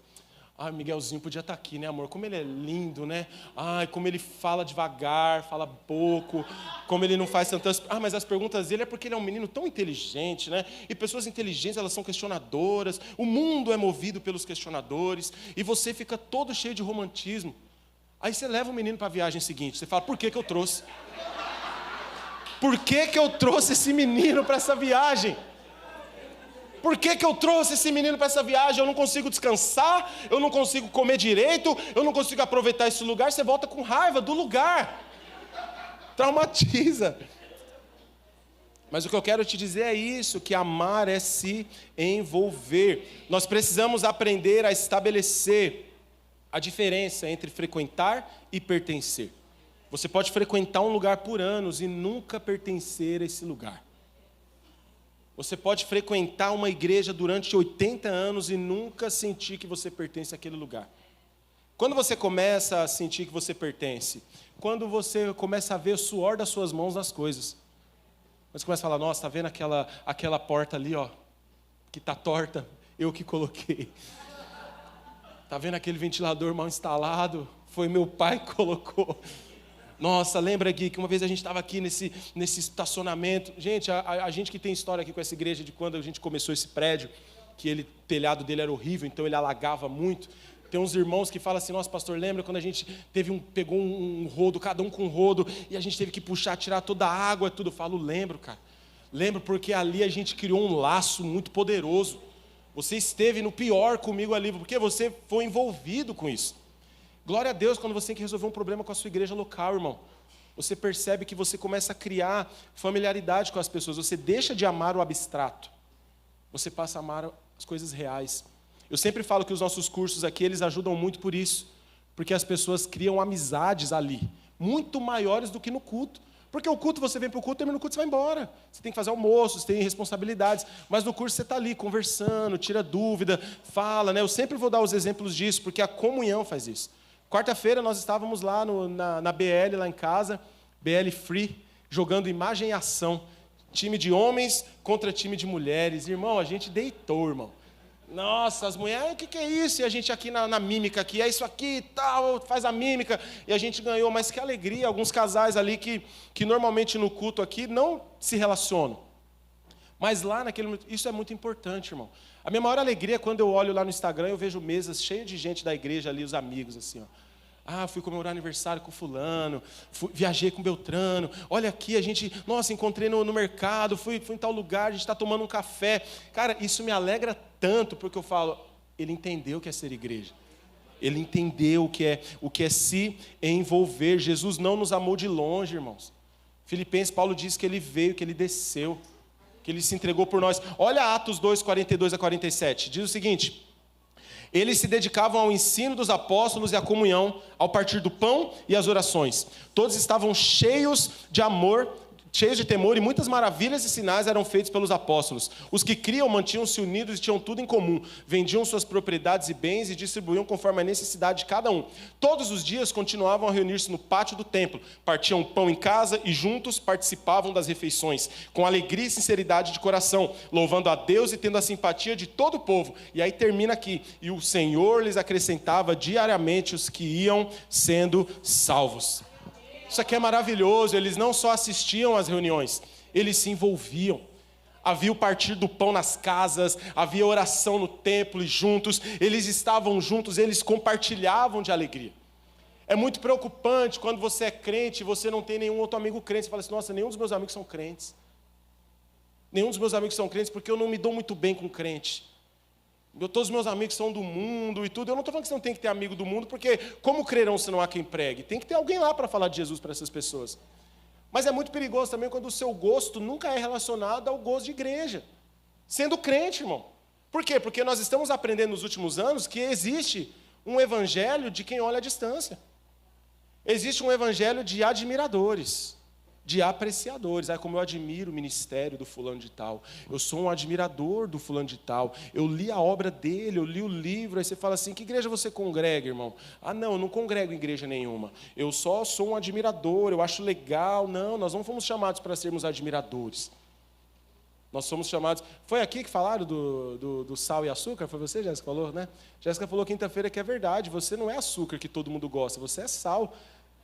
Ai, Miguelzinho podia estar aqui, né, amor? Como ele é lindo, né? Ai, como ele fala devagar, fala pouco, como ele não faz tantas... Ah, mas as perguntas dele é porque ele é um menino tão inteligente, né? E pessoas inteligentes, elas são questionadoras. O mundo é movido pelos questionadores. E você fica todo cheio de romantismo. Aí você leva o menino para a viagem seguinte. Você fala, por que eu trouxe? Por que eu trouxe esse menino para essa viagem? Por que eu trouxe esse menino para essa viagem? Eu não consigo descansar, eu não consigo comer direito, eu não consigo aproveitar esse lugar. Você volta com raiva do lugar. Traumatiza. Mas o que eu quero te dizer é isso, que amar é se envolver. Nós precisamos aprender a estabelecer a diferença entre frequentar e pertencer. Você pode frequentar um lugar por anos e nunca pertencer a esse lugar. Você pode frequentar uma igreja durante 80 anos e nunca sentir que você pertence àquele lugar. Quando você começa a sentir que você pertence? Quando você começa a ver o suor das suas mãos nas coisas. Você começa a falar, nossa, está vendo aquela porta ali, ó, que está torta? Eu que coloquei. Está vendo aquele ventilador mal instalado? Foi meu pai que colocou. Nossa, lembra, Gui, que uma vez a gente estava aqui nesse estacionamento. Gente, a gente que tem história aqui com essa igreja de quando a gente começou esse prédio, que o telhado dele era horrível, então ele alagava muito. Tem uns irmãos que falam assim, nossa, pastor, lembra quando a gente pegou um rodo, cada um com um rodo, e a gente teve que puxar, tirar toda a água e tudo. Eu falo, lembro, cara. Lembro porque ali a gente criou um laço muito poderoso. Você esteve no pior comigo ali, porque você foi envolvido com isso. Glória a Deus quando você tem que resolver um problema com a sua igreja local, irmão. Você percebe que você começa a criar familiaridade com as pessoas. Você deixa de amar o abstrato. Você passa a amar as coisas reais. Eu sempre falo que os nossos cursos aqui, eles ajudam muito por isso. Porque as pessoas criam amizades ali, muito maiores do que no culto. Porque o culto, você vem para o culto, termina o culto, você vai embora. Você tem que fazer almoço, você tem responsabilidades. Mas no curso você está ali, conversando, tira dúvida, fala, né? Eu sempre vou dar os exemplos disso, porque a comunhão faz isso. Quarta-feira nós estávamos lá na BL, lá em casa, BL Free, jogando imagem e ação. Time de homens contra time de mulheres. Irmão, a gente deitou, irmão. Nossa, as mulheres, o que é isso? E a gente aqui na mímica, aqui, é isso aqui e tal, faz a mímica. E a gente ganhou, mas que alegria. Alguns casais ali que normalmente no culto aqui não se relacionam. Mas lá naquele momento, isso é muito importante, irmão. A minha maior alegria é quando eu olho lá no Instagram e eu vejo mesas cheias de gente da igreja ali, os amigos, assim, ó. Ah, fui comemorar aniversário com fulano, viajei com Beltrano, olha aqui, a gente, nossa, encontrei no mercado, fui em tal lugar, a gente está tomando um café. Cara, isso me alegra tanto, porque eu falo, ele entendeu o que é ser igreja. Ele entendeu o que é se envolver. Jesus não nos amou de longe, irmãos. Filipenses, Paulo diz que ele veio, que ele desceu, que ele se entregou por nós. Olha Atos 2, 42 a 47, diz o seguinte: eles se dedicavam ao ensino dos apóstolos e à comunhão, ao partir do pão e às orações. Todos estavam cheios de amor, cheios de temor, e muitas maravilhas e sinais eram feitos pelos apóstolos. Os que criam mantinham-se unidos e tinham tudo em comum. Vendiam suas propriedades e bens e distribuíam conforme a necessidade de cada um. Todos os dias continuavam a reunir-se no pátio do templo. Partiam pão em casa e juntos participavam das refeições, com alegria e sinceridade de coração, louvando a Deus e tendo a simpatia de todo o povo. E aí termina aqui. E o Senhor lhes acrescentava diariamente os que iam sendo salvos. Isso aqui é maravilhoso. Eles não só assistiam às reuniões, eles se envolviam. Havia o partir do pão nas casas, havia oração no templo e juntos, eles estavam juntos, eles compartilhavam de alegria. É muito preocupante quando você é crente e você não tem nenhum outro amigo crente. Você fala assim, nossa, nenhum dos meus amigos são crentes. Nenhum dos meus amigos são crentes porque eu não me dou muito bem com crente. Todos os meus amigos são do mundo e tudo. Eu não estou falando que você não tem que ter amigo do mundo, porque como crerão se não há quem pregue? Tem que ter alguém lá para falar de Jesus para essas pessoas. Mas é muito perigoso também quando o seu gosto nunca é relacionado ao gosto de igreja. Sendo crente, irmão. Por quê? Porque nós estamos aprendendo nos últimos anos que existe um evangelho de quem olha à distância. Existe um evangelho de admiradores, de apreciadores. Como eu admiro o ministério do fulano de tal, eu sou um admirador do fulano de tal, eu li a obra dele, eu li o livro. Aí você fala assim, que igreja você congrega, irmão? Ah, não, eu não congrego em igreja nenhuma, eu só sou um admirador, eu acho legal. Não, nós não fomos chamados para sermos admiradores. Nós somos chamados... Foi aqui que falaram do sal e açúcar? Foi você, Jéssica, que falou, né? Jéssica falou quinta-feira que é verdade. Você não é açúcar que todo mundo gosta, você é sal.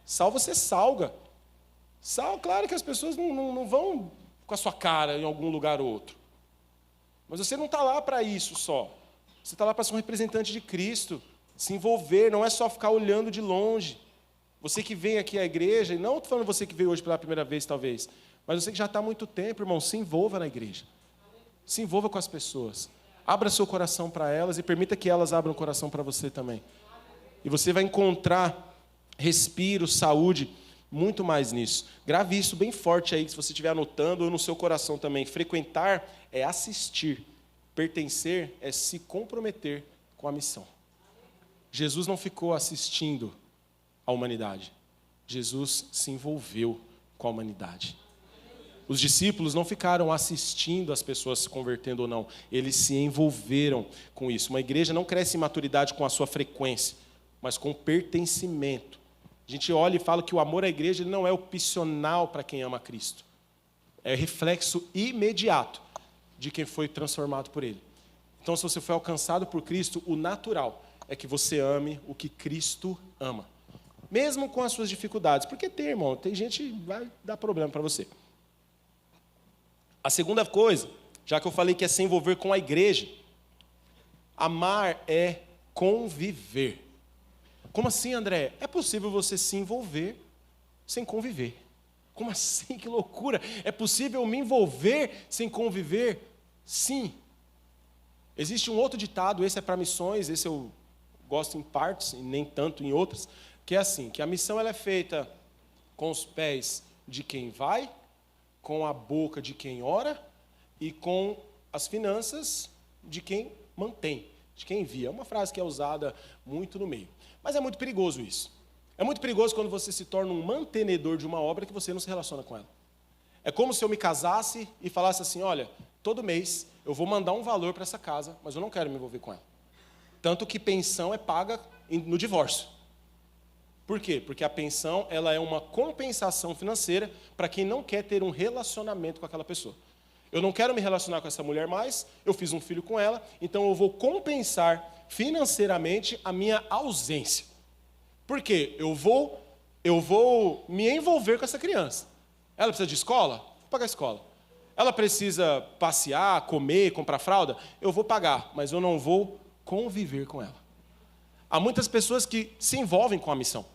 Sal você salga. Sal, claro que as pessoas não vão com a sua cara em algum lugar ou outro. Mas você não está lá para isso só. Você está lá para ser um representante de Cristo. Se envolver, não é só ficar olhando de longe. Você que vem aqui à igreja, e não estou falando você que veio hoje pela primeira vez, talvez, mas você que já está há muito tempo, irmão, se envolva na igreja. Se envolva com as pessoas. Abra seu coração para elas e permita que elas abram o coração para você também. E você vai encontrar respiro, saúde, muito mais nisso. Grave isso bem forte aí, se você estiver anotando, ou no seu coração também. Frequentar é assistir. Pertencer é se comprometer com a missão. Jesus não ficou assistindo a humanidade. Jesus se envolveu com a humanidade. Os discípulos não ficaram assistindo as pessoas se convertendo ou não. Eles se envolveram com isso. Uma igreja não cresce em maturidade com a sua frequência, mas com pertencimento. A gente olha e fala que o amor à igreja não é opcional para quem ama Cristo. É reflexo imediato de quem foi transformado por Ele. Então, se você foi alcançado por Cristo, o natural é que você ame o que Cristo ama. Mesmo com as suas dificuldades. Porque tem gente que vai dar problema para você. A segunda coisa, já que eu falei que é se envolver com a igreja, amar é conviver. Como assim, André? É possível você se envolver sem conviver. Como assim? Que loucura! É possível me envolver sem conviver? Sim. Existe um outro ditado, esse é para missões, esse eu gosto em partes e nem tanto em outras, que é assim, que a missão ela é feita com os pés de quem vai, com a boca de quem ora e com as finanças de quem mantém, de quem envia. É uma frase que é usada muito no meio. Mas é muito perigoso isso. É muito perigoso quando você se torna um mantenedor de uma obra que você não se relaciona com ela. É como se eu me casasse e falasse assim, olha, todo mês eu vou mandar um valor para essa casa, mas eu não quero me envolver com ela. Tanto que pensão é paga no divórcio. Por quê? Porque a pensão ela é uma compensação financeira para quem não quer ter um relacionamento com aquela pessoa. Eu não quero me relacionar com essa mulher mais, eu fiz um filho com ela, então eu vou compensar financeiramente a minha ausência. Por quê? Eu vou me envolver com essa criança. Ela precisa de escola? Vou pagar a escola. Ela precisa passear, comer, comprar fralda? Eu vou pagar, mas eu não vou conviver com ela. Há muitas pessoas que se envolvem com a missão.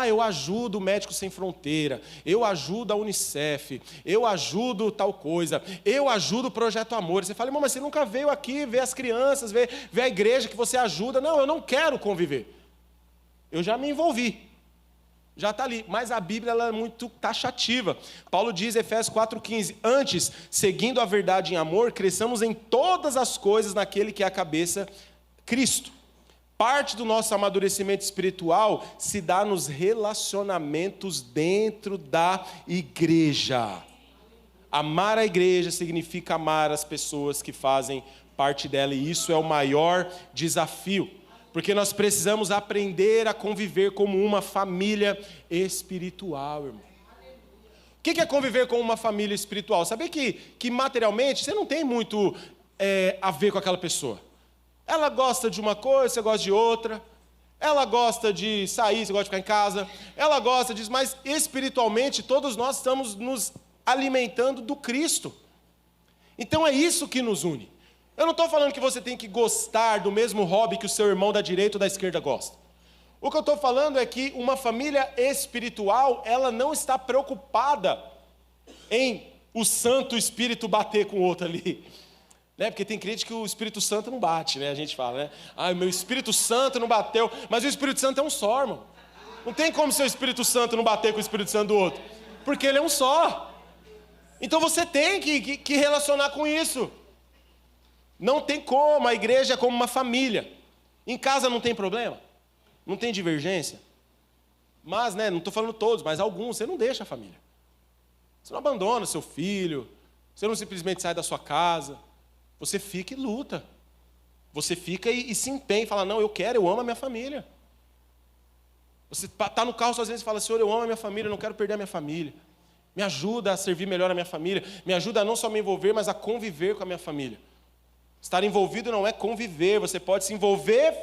Eu ajudo o Médicos Sem Fronteira, eu ajudo a Unicef, eu ajudo tal coisa, eu ajudo o Projeto Amor. Você fala, irmão, mas você nunca veio aqui ver as crianças, ver a igreja que você ajuda. Não, eu não quero conviver. Eu já me envolvi. Já está ali. Mas a Bíblia ela é muito taxativa. Paulo diz, Efésios 4,15, antes, seguindo a verdade em amor, cresçamos em todas as coisas naquele que é a cabeça, Cristo. Parte do nosso amadurecimento espiritual se dá nos relacionamentos dentro da igreja. Amar a igreja significa amar as pessoas que fazem parte dela, e isso é o maior desafio, porque nós precisamos aprender a conviver como uma família espiritual, irmão. O que é conviver com uma família espiritual? Saber que materialmente você não tem muito a ver com aquela pessoa. Ela gosta de uma coisa, você gosta de outra. Ela gosta de sair, você gosta de ficar em casa. Ela gosta disso, mas espiritualmente todos nós estamos nos alimentando do Cristo. Então é isso que nos une. Eu não estou falando que você tem que gostar do mesmo hobby que o seu irmão da direita ou da esquerda gosta. O que eu estou falando é que uma família espiritual, ela não está preocupada em o Santo Espírito bater com o outro ali. Porque tem crente que o Espírito Santo não bate, né? A gente fala, né? O meu Espírito Santo não bateu. Mas o Espírito Santo é um só, irmão. Não tem como seu Espírito Santo não bater com o Espírito Santo do outro. Porque ele é um só. Então você tem que relacionar com isso. Não tem como, a igreja é como uma família. Em casa não tem problema, não tem divergência. Mas, não estou falando todos, mas alguns, você não deixa a família. Você não abandona seu filho, você não simplesmente sai da sua casa. Você fica e luta. Você fica e se empenha e fala, não, eu amo a minha família. Você está no carro às vezes e fala, Senhor, eu amo a minha família, eu não quero perder a minha família. Me ajuda a servir melhor a minha família. Me ajuda a não só me envolver, mas a conviver com a minha família. Estar envolvido não é conviver. Você pode se envolver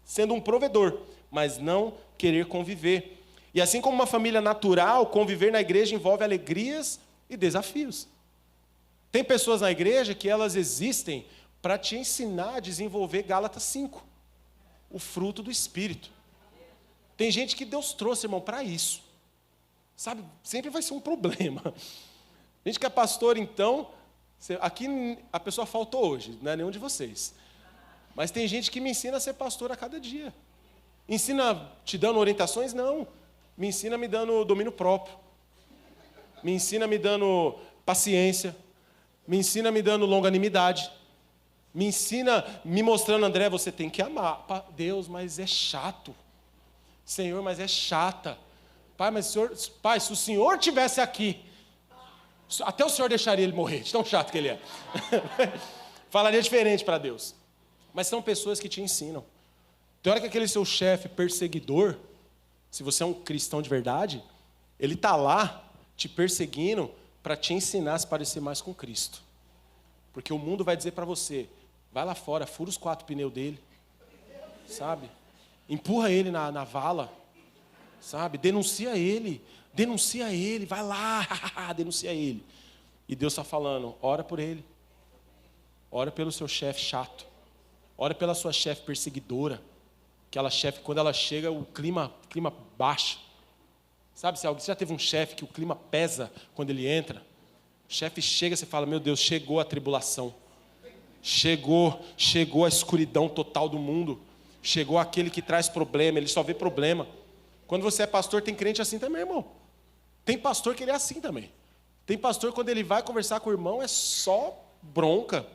sendo um provedor, mas não querer conviver. E assim como uma família natural, conviver na igreja envolve alegrias e desafios. Tem pessoas na igreja que elas existem para te ensinar a desenvolver Gálatas 5, o fruto do Espírito. Tem gente que Deus trouxe, irmão, para isso. Sabe, sempre vai ser um problema. Gente que é pastor, então, aqui a pessoa faltou hoje, não é nenhum de vocês. Mas tem gente que me ensina a ser pastor a cada dia. Ensina te dando orientações? Não. Me ensina me dando domínio próprio. Me ensina me dando paciência. Me ensina me dando longanimidade. Me ensina me mostrando, André, você tem que amar. Deus, mas é chato. Senhor, mas é chata. Pai, se o Senhor tivesse aqui, até o Senhor deixaria ele morrer, de tão chato que ele é. Falaria diferente para Deus. Mas são pessoas que te ensinam. Tem hora que aquele seu chefe perseguidor, se você é um cristão de verdade, ele está lá te perseguindo para te ensinar a se parecer mais com Cristo. Porque o mundo vai dizer para você, vai lá fora, fura os 4 pneus dele, sabe? Empurra ele na vala, sabe? Denuncia ele, vai lá, denuncia ele. E Deus está falando, ora por ele, ora pelo seu chefe chato, ora pela sua chefe perseguidora, aquela chefe, quando ela chega, o clima baixa. Sabe, se você já teve um chefe que o clima pesa quando ele entra? O chefe chega, você fala, meu Deus, chegou a tribulação. Chegou a escuridão total do mundo. Chegou aquele que traz problema, ele só vê problema. Quando você é pastor, tem crente assim também, irmão. Tem pastor que ele é assim também. Tem pastor, quando ele vai conversar com o irmão, é só bronca.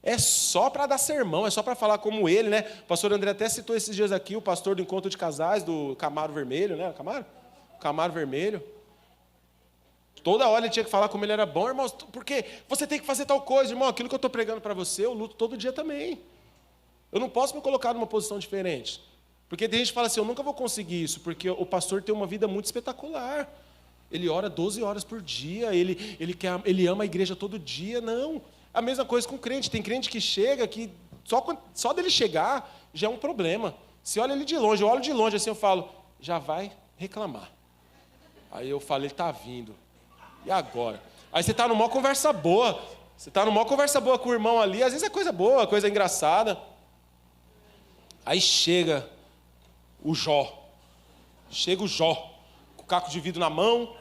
É só para dar sermão, é só para falar como ele, né? O pastor André até citou esses dias aqui, o pastor do Encontro de Casais, do Camaro Vermelho, né? Camaro Vermelho. Toda hora ele tinha que falar como ele era bom, irmão, porque você tem que fazer tal coisa, irmão, aquilo que eu estou pregando para você, eu luto todo dia também. Eu não posso me colocar numa posição diferente. Porque tem gente que fala assim, eu nunca vou conseguir isso, porque o pastor tem uma vida muito espetacular. Ele ora 12 horas por dia, ele ama a igreja todo dia. Não. A mesma coisa com crente. Tem crente que chega, que só dele chegar já é um problema. Se olha ele de longe, eu olho de longe assim, eu falo, já vai reclamar. Aí eu falo, ele está vindo. E agora? Aí você está numa conversa boa. Você está numa conversa boa com o irmão ali, às vezes é coisa boa, coisa engraçada. Aí chega o Jó. Com o caco de vidro na mão,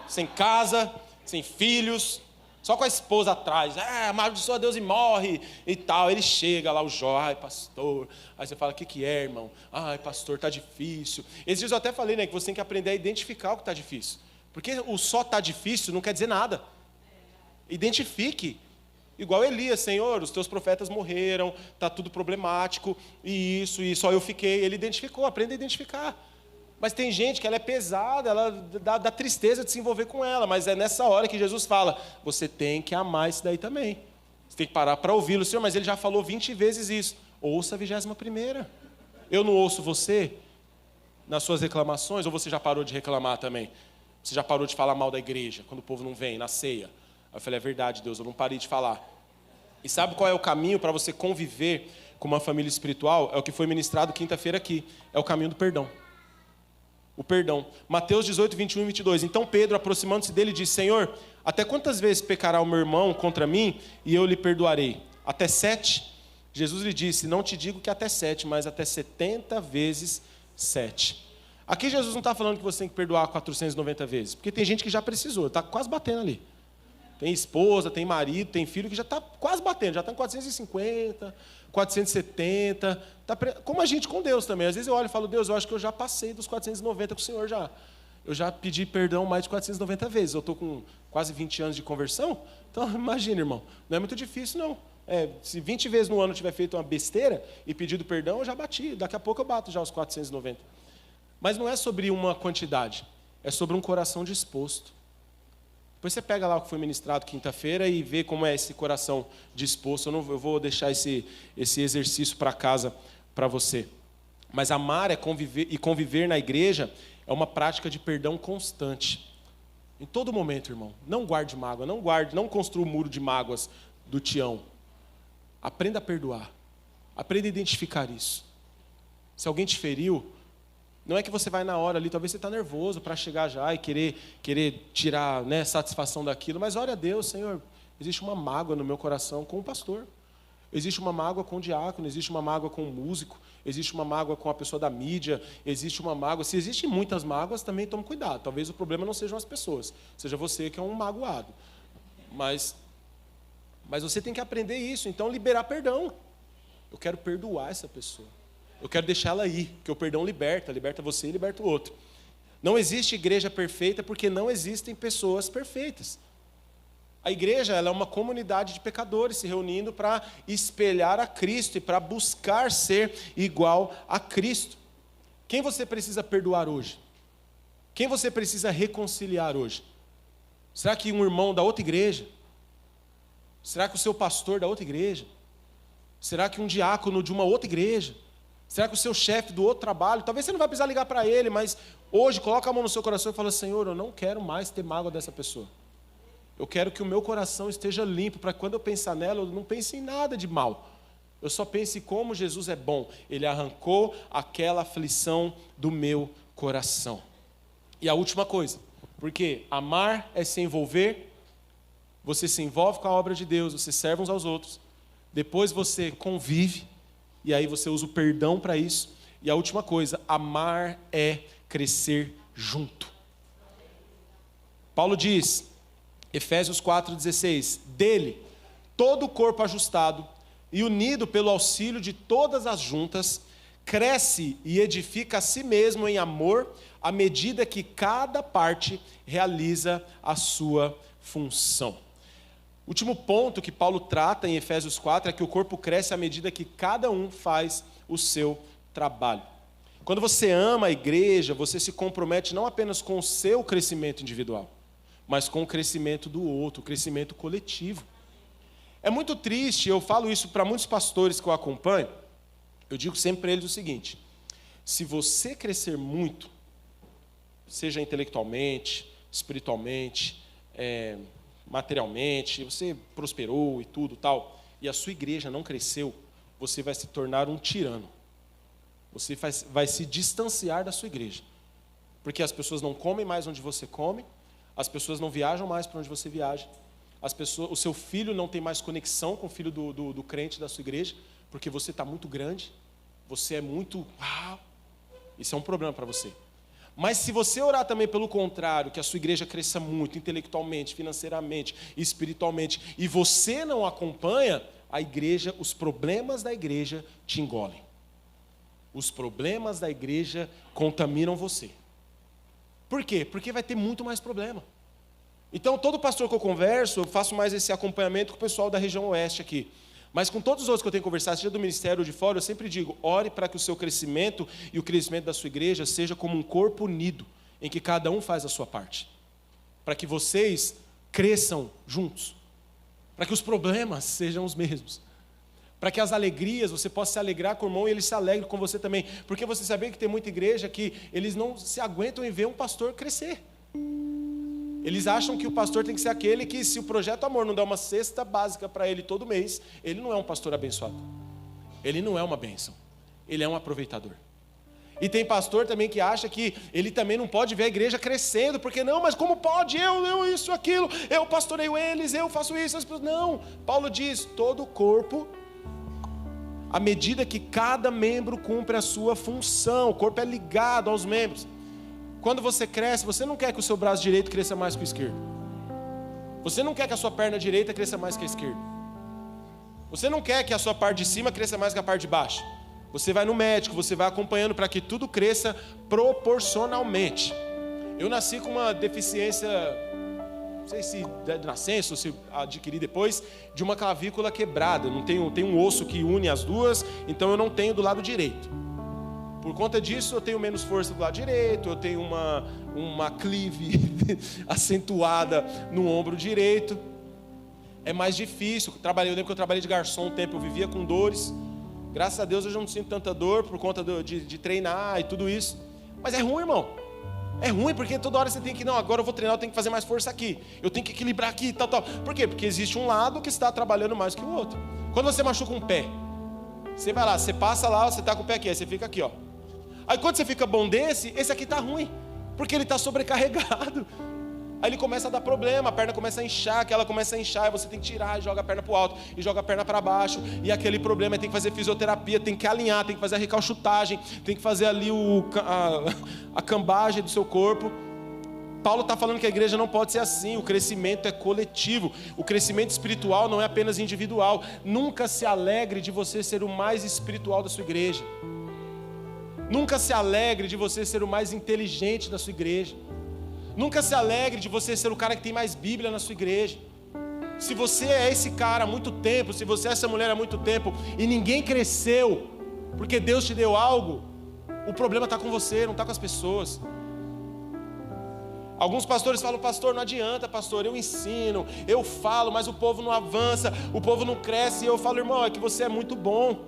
sem casa, sem filhos, só com a esposa atrás. Amaldiçoa Deus e morre e tal. Ele chega lá, o Jó, ai, pastor. Aí você fala, o que é, irmão? Ai, pastor, está difícil. Esses dias eu até falei, né, que você tem que aprender a identificar o que está difícil. Porque o só está difícil não quer dizer nada. Identifique. Igual Elias, Senhor, os teus profetas morreram, está tudo problemático, e só eu fiquei. Ele identificou, aprenda a identificar. Mas tem gente que ela é pesada, ela dá tristeza de se envolver com ela, mas é nessa hora que Jesus fala, você tem que amar isso daí também. Você tem que parar para ouvi-lo, Senhor, mas ele já falou 20 vezes isso. Ouça a 21ª. Eu não ouço você nas suas reclamações, ou você já parou de reclamar também? Você já parou de falar mal da igreja, quando o povo não vem, na ceia? Eu falei, é verdade, Deus, eu não parei de falar. E sabe qual é o caminho para você conviver com uma família espiritual? É o que foi ministrado quinta-feira aqui. É o caminho do perdão. O perdão. Mateus 18, 21 e 22. Então Pedro, aproximando-se dele, disse, Senhor, até quantas vezes pecará o meu irmão contra mim e eu lhe perdoarei? Até 7? Jesus lhe disse, não te digo que até 7, mas até 70 vezes 7. Aqui Jesus não está falando que você tem que perdoar 490 vezes, porque tem gente que já precisou, está quase batendo ali. Tem esposa, tem marido, tem filho que já está quase batendo, já está em 450, 470. Como a gente com Deus também. Às vezes eu olho e falo, Deus, eu acho que eu já passei dos 490 com o Senhor já. Eu já pedi perdão mais de 490 vezes. Eu estou com quase 20 anos de conversão. Então, imagina, irmão, não é muito difícil, não. Se 20 vezes no ano eu tiver feito uma besteira e pedido perdão, eu já bati. Daqui a pouco eu bato já os 490. Mas não é sobre uma quantidade, é sobre um coração disposto. Depois você pega lá o que foi ministrado quinta-feira e vê como é esse coração disposto. Eu vou deixar esse exercício para casa para você. Mas amar é conviver, e conviver na igreja é uma prática de perdão constante. Em todo momento, irmão. Não guarde mágoa, não construa um muro de mágoas do Tião. Aprenda a perdoar. Aprenda a identificar isso. Se alguém te feriu, não é que você vai na hora ali, talvez você está nervoso para chegar já e querer tirar, né, satisfação daquilo, mas ore a Deus, Senhor, existe uma mágoa no meu coração com o pastor. Existe uma mágoa com o diácono, existe uma mágoa com o músico, existe uma mágoa com a pessoa da mídia, existe uma mágoa. Se existem muitas mágoas, também tome cuidado. Talvez o problema não sejam as pessoas, seja você que é um magoado. Mas você tem que aprender isso, então liberar perdão. Eu quero perdoar essa pessoa. Eu quero deixar ela ir, porque o perdão liberta você e liberta o outro. Não existe igreja perfeita porque não existem pessoas perfeitas. A igreja, ela é uma comunidade de pecadores se reunindo para espelhar a Cristo e para buscar ser igual a Cristo. Quem você precisa perdoar hoje? Quem você precisa reconciliar hoje? Será que um irmão da outra igreja? Será que o seu pastor da outra igreja? Será que um diácono de uma outra igreja? Será que o seu chefe do outro trabalho? Talvez você não vai precisar ligar para ele, mas hoje coloca a mão no seu coração e fala: Senhor, eu não quero mais ter mágoa dessa pessoa. Eu quero que o meu coração esteja limpo, para que quando eu pensar nela, eu não pense em nada de mal. Eu só pense como Jesus é bom. Ele arrancou aquela aflição do meu coração. E a última coisa, porque amar é se envolver, você se envolve com a obra de Deus, você serve uns aos outros, depois você convive, e aí você usa o perdão para isso. E a última coisa, amar é crescer junto. Paulo diz, Efésios 4,16, dele, todo o corpo ajustado e unido pelo auxílio de todas as juntas, cresce e edifica a si mesmo em amor, à medida que cada parte realiza a sua função. O último ponto que Paulo trata em Efésios 4 é que o corpo cresce à medida que cada um faz o seu trabalho. Quando você ama a igreja, você se compromete não apenas com o seu crescimento individual, mas com o crescimento do outro, o crescimento coletivo. É muito triste, eu falo isso para muitos pastores que eu acompanho, eu digo sempre para eles o seguinte: se você crescer muito, seja intelectualmente, espiritualmente, materialmente, você prosperou e tudo tal, e a sua igreja não cresceu, você vai se tornar um tirano. Você vai se distanciar da sua igreja. Porque as pessoas não comem mais onde você come, as pessoas não viajam mais para onde você viaja, o seu filho não tem mais conexão com o filho do crente da sua igreja, porque você está muito grande, você é muito... Isso é um problema para você. Mas se você orar também pelo contrário, que a sua igreja cresça muito, intelectualmente, financeiramente, espiritualmente, e você não acompanha, a igreja, os problemas da igreja te engolem. Os problemas da igreja contaminam você. Por quê? Porque vai ter muito mais problema. Então, todo pastor que eu converso, eu faço mais esse acompanhamento com o pessoal da região oeste aqui. Mas com todos os outros que eu tenho conversado, seja do ministério ou de fora, eu sempre digo, ore para que o seu crescimento e o crescimento da sua igreja seja como um corpo unido, em que cada um faz a sua parte. Para que vocês cresçam juntos. Para que os problemas sejam os mesmos. Para que as alegrias, você possa se alegrar com o irmão e ele se alegre com você também. Porque você sabia que tem muita igreja que eles não se aguentam em ver um pastor crescer. Eles acham que o pastor tem que ser aquele que, se o Projeto Amor não dá uma cesta básica para ele todo mês, ele não é um pastor abençoado. Ele não é uma bênção. Ele é um aproveitador. E tem pastor também que acha que ele também não pode ver a igreja crescendo, porque não, mas como pode? Eu isso, aquilo, eu pastoreio eles, eu faço isso. As pessoas... Não, Paulo diz, todo o corpo, à medida que cada membro cumpre a sua função, o corpo é ligado aos membros. Quando você cresce, você não quer que o seu braço direito cresça mais que o esquerdo. Você não quer que a sua perna direita cresça mais que a esquerda. Você não quer que a sua parte de cima cresça mais que a parte de baixo. Você vai no médico, você vai acompanhando para que tudo cresça proporcionalmente. Eu nasci com uma deficiência, não sei se de nascença ou se adquiri depois, de uma clavícula quebrada. Não tenho um osso que une as duas, então eu não tenho do lado direito. Por conta disso, eu tenho menos força do lado direito, eu tenho uma clive acentuada no ombro direito. É mais difícil. Eu lembro que eu trabalhei de garçom um tempo, eu vivia com dores. Graças a Deus eu já não sinto tanta dor por conta de treinar e tudo isso. Mas é ruim, irmão. É ruim porque toda hora você tem que, não, agora eu vou treinar, eu tenho que fazer mais força aqui. Eu tenho que equilibrar aqui, tal. Por quê? Porque existe um lado que está trabalhando mais que o outro. Quando você machuca um pé, você vai lá, você passa lá, você está com o pé aqui, aí você fica aqui, ó. Aí quando você fica bom esse aqui está ruim, porque ele está sobrecarregado. Aí ele começa a dar problema, a perna começa a inchar, que ela começa a inchar, e você tem que tirar e joga a perna para o alto, e joga a perna para baixo, e aquele problema tem que fazer fisioterapia, tem que alinhar, tem que fazer a recalchutagem, tem que fazer ali a cambagem do seu corpo. Paulo está falando que a igreja não pode ser assim, o crescimento é coletivo, o crescimento espiritual não é apenas individual. Nunca se alegre de você ser o mais espiritual da sua igreja. Nunca se alegre de você ser o mais inteligente da sua igreja. Nunca se alegre de você ser o cara que tem mais Bíblia na sua igreja. Se você é esse cara há muito tempo, se você é essa mulher há muito tempo e ninguém cresceu porque Deus te deu algo, o problema está com você, não está com as pessoas. Alguns pastores falam, pastor, não adianta, pastor, eu ensino, eu falo, mas o povo não avança, o povo não cresce. E eu falo, irmão, é que você é muito bom.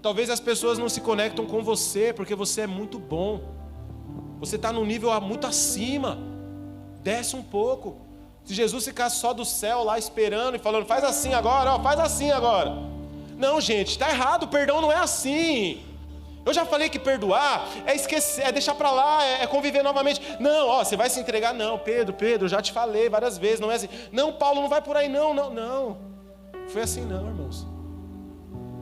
Talvez as pessoas não se conectam com você porque você é muito bom. Você está num nível muito acima. Desce um pouco. Se Jesus ficasse só do céu lá esperando e falando, faz assim agora, ó, faz assim agora. Não, gente, está errado, o perdão não é assim. Eu já falei que perdoar é esquecer, é deixar para lá, é conviver novamente. Não, ó, você vai se entregar? Não, Pedro, eu já te falei várias vezes, não é assim. Não, Paulo, não vai por aí, não. Foi assim não, irmãos.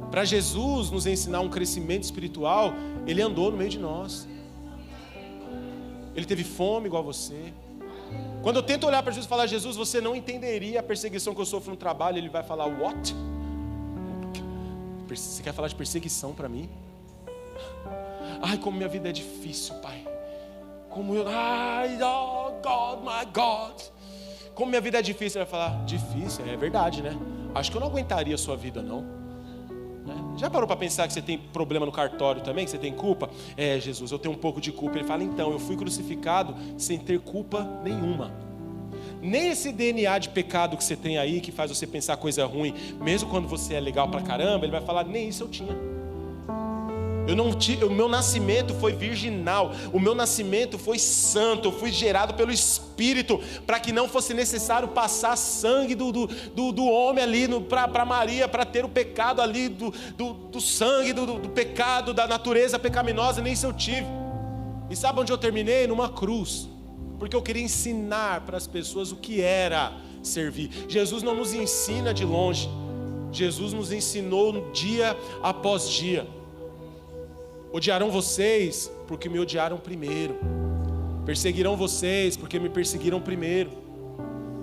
Para Jesus nos ensinar um crescimento espiritual, Ele andou no meio de nós. Ele teve fome igual a você. Quando eu tento olhar para Jesus e falar, Jesus, você não entenderia a perseguição que eu sofro no trabalho, Ele vai falar, what? Você quer falar de perseguição para mim? Ai, como minha vida é difícil, Pai. Como eu... Ai, oh God, my God. Como minha vida é difícil. Ele vai falar, difícil? É verdade, né? Acho que eu não aguentaria a sua vida, não. Já parou para pensar que você tem problema no cartório também? Que você tem culpa? É, Jesus, eu tenho um pouco de culpa. Ele fala, então, eu fui crucificado sem ter culpa nenhuma. Nem esse DNA de pecado que você tem aí, que faz você pensar coisa ruim, mesmo quando você é legal pra caramba, ele vai falar, nem isso eu tinha. O meu nascimento foi virginal, o meu nascimento foi santo, eu fui gerado pelo Espírito, para que não fosse necessário passar sangue do homem ali para Maria, para ter o pecado ali, do sangue, do pecado, da natureza pecaminosa, nem isso eu tive. E sabe onde eu terminei? Numa cruz, porque eu queria ensinar para as pessoas o que era servir. Jesus não nos ensina de longe, Jesus nos ensinou dia após dia. Odiarão vocês porque me odiaram primeiro. Perseguirão vocês porque me perseguiram primeiro.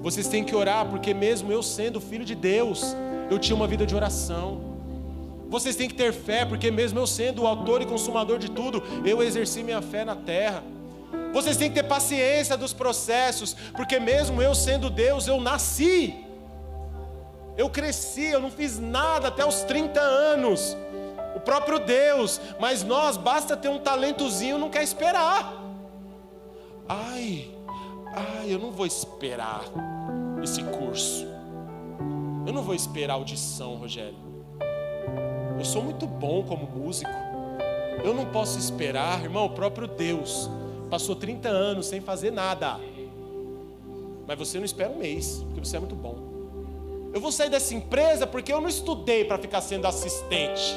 Vocês têm que orar porque mesmo eu sendo filho de Deus, eu tinha uma vida de oração. Vocês têm que ter fé porque mesmo eu sendo o autor e consumador de tudo, eu exerci minha fé na terra. Vocês têm que ter paciência dos processos, porque mesmo eu sendo Deus, eu nasci. Eu cresci, eu não fiz nada até os 30 anos. O próprio Deus, mas nós, basta ter um talentozinho, não quer esperar. Ai, eu não vou esperar esse curso. Eu não vou esperar audição, Rogério. Eu sou muito bom como músico. Eu não posso esperar, irmão, o próprio Deus passou 30 anos sem fazer nada. Mas você não espera um mês, porque você é muito bom. Eu vou sair dessa empresa porque eu não estudei para ficar sendo assistente.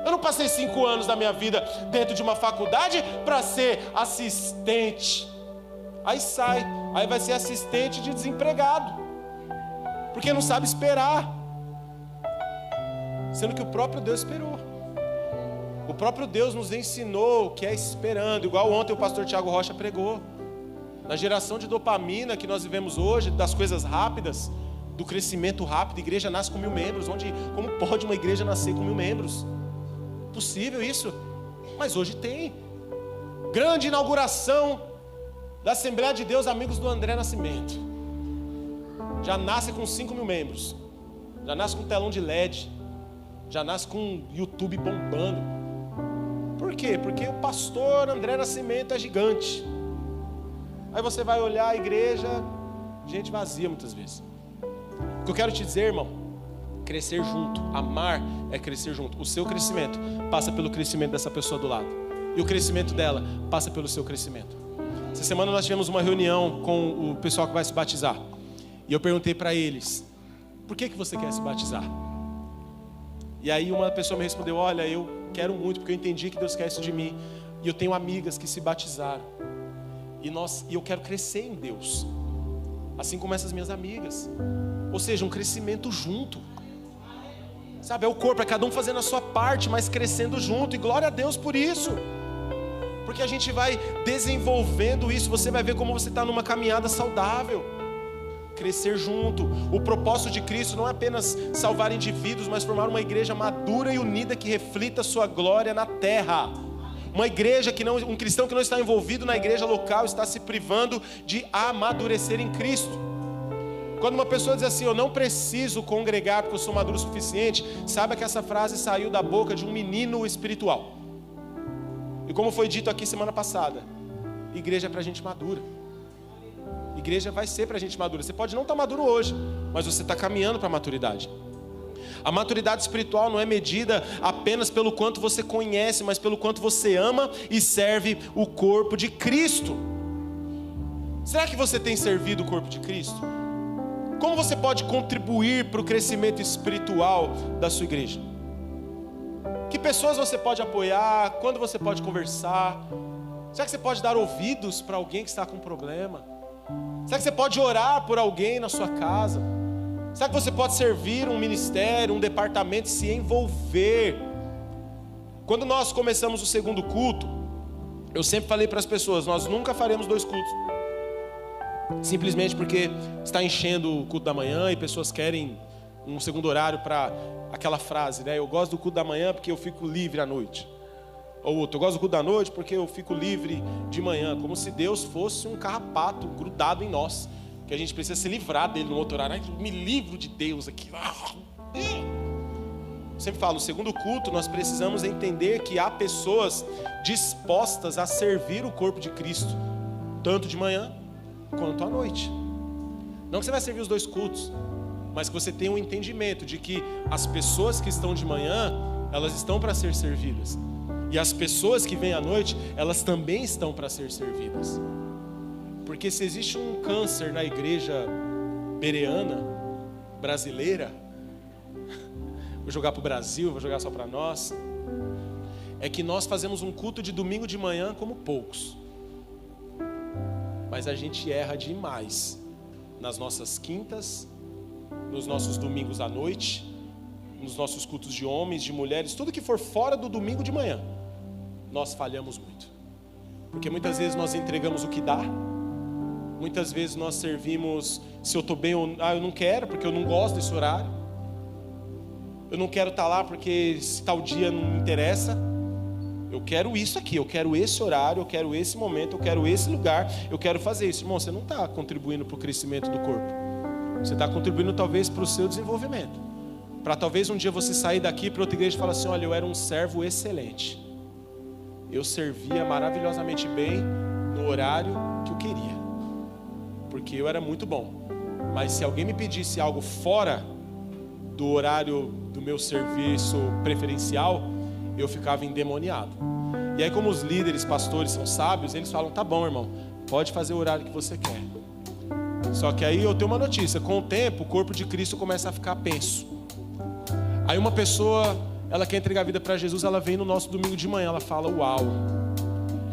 Eu não passei 5 anos da minha vida dentro de uma faculdade para ser assistente. Aí sai, aí vai ser assistente de desempregado, porque não sabe esperar, sendo que o próprio Deus esperou. O próprio Deus nos ensinou o que é esperando, igual ontem o pastor Tiago Rocha pregou. Na geração de dopamina que nós vivemos hoje, das coisas rápidas, do crescimento rápido, a igreja nasce com 1000 membros. Como pode uma igreja nascer com 1000 membros? Possível isso? Mas hoje tem. Grande inauguração da Assembleia de Deus, Amigos do André Nascimento. Já nasce com 5.000 membros. Já nasce com telão de LED. Já nasce com YouTube bombando. Por quê? Porque o pastor André Nascimento é gigante. Aí você vai olhar a igreja, gente vazia muitas vezes. O que eu quero te dizer, irmão, crescer junto, amar é crescer junto. O seu crescimento passa pelo crescimento dessa pessoa do lado. E o crescimento dela passa pelo seu crescimento. Essa semana nós tivemos uma reunião com o pessoal que vai se batizar. E eu perguntei para eles, por que você quer se batizar? E aí uma pessoa me respondeu, olha, eu quero muito, porque eu entendi que Deus quer isso de mim. E eu tenho amigas que se batizaram. E eu quero crescer em Deus. Assim como essas minhas amigas. Ou seja, um crescimento junto. Sabe, é o corpo, é cada um fazendo a sua parte, mas crescendo junto. E glória a Deus por isso. Porque a gente vai desenvolvendo isso. Você vai ver como você está numa caminhada saudável. Crescer junto. O propósito de Cristo não é apenas salvar indivíduos, mas formar uma igreja madura e unida que reflita a sua glória na terra. Uma igreja que não, um cristão que não está envolvido na igreja local está se privando de amadurecer em Cristo. Quando uma pessoa diz assim, eu não preciso congregar porque eu sou maduro o suficiente, saiba que essa frase saiu da boca de um menino espiritual. E como foi dito aqui semana passada, igreja é para gente madura. Igreja vai ser para gente madura. Você pode não estar maduro hoje, mas você está caminhando para a maturidade. A maturidade espiritual não é medida apenas pelo quanto você conhece, mas pelo quanto você ama e serve o corpo de Cristo. Será que você tem servido o corpo de Cristo? Como você pode contribuir para o crescimento espiritual da sua igreja? Que pessoas você pode apoiar? Quando você pode conversar? Será que você pode dar ouvidos para alguém que está com problema? Será que você pode orar por alguém na sua casa? Será que você pode servir um ministério, um departamento, se envolver? Quando nós começamos o segundo culto, eu sempre falei para as pessoas, nós nunca faremos 2 cultos. Simplesmente porque está enchendo o culto da manhã e pessoas querem um segundo horário para aquela frase, né? Eu gosto do culto da manhã porque eu fico livre à noite. Ou outro, eu gosto do culto da noite porque eu fico livre de manhã. Como se Deus fosse um carrapato grudado em nós, que a gente precisa se livrar dele no outro horário. Me livro de Deus aqui. Eu sempre falo, no segundo culto nós precisamos entender que há pessoas dispostas a servir o corpo de Cristo, tanto de manhã quanto à noite. Não que você vai servir os 2 cultos, mas que você tenha um entendimento de que as pessoas que estão de manhã, elas estão para ser servidas. E as pessoas que vêm à noite, elas também estão para ser servidas. Porque se existe um câncer na igreja bereana, brasileira, vou jogar para o Brasil, vou jogar só para nós, é que nós fazemos um culto de domingo de manhã como poucos. Mas a gente erra demais nas nossas quintas, nos nossos domingos à noite, nos nossos cultos de homens, de mulheres, tudo que for fora do domingo de manhã, nós falhamos muito. Porque muitas vezes nós entregamos o que dá, muitas vezes nós servimos, se eu estou bem ou eu não quero, porque eu não gosto desse horário, eu não quero estar lá porque esse tal dia não me interessa, eu quero isso aqui, eu quero esse horário, eu quero esse momento, eu quero esse lugar, eu quero fazer isso. Irmão, você não está contribuindo para o crescimento do corpo, você está contribuindo talvez para o seu desenvolvimento, para talvez um dia você sair daqui para outra igreja e falar assim, olha, eu era um servo excelente, eu servia maravilhosamente bem no horário que eu queria, porque eu era muito bom. Mas se alguém me pedisse algo fora do horário do meu serviço preferencial, eu ficava endemoniado. E aí, como os líderes, pastores são sábios, eles falam, tá bom, irmão, pode fazer o horário que você quer. Só que aí eu tenho uma notícia, com o tempo o corpo de Cristo começa a ficar penso. Aí uma pessoa, ela quer entregar a vida para Jesus, ela vem no nosso domingo de manhã, ela fala, uau,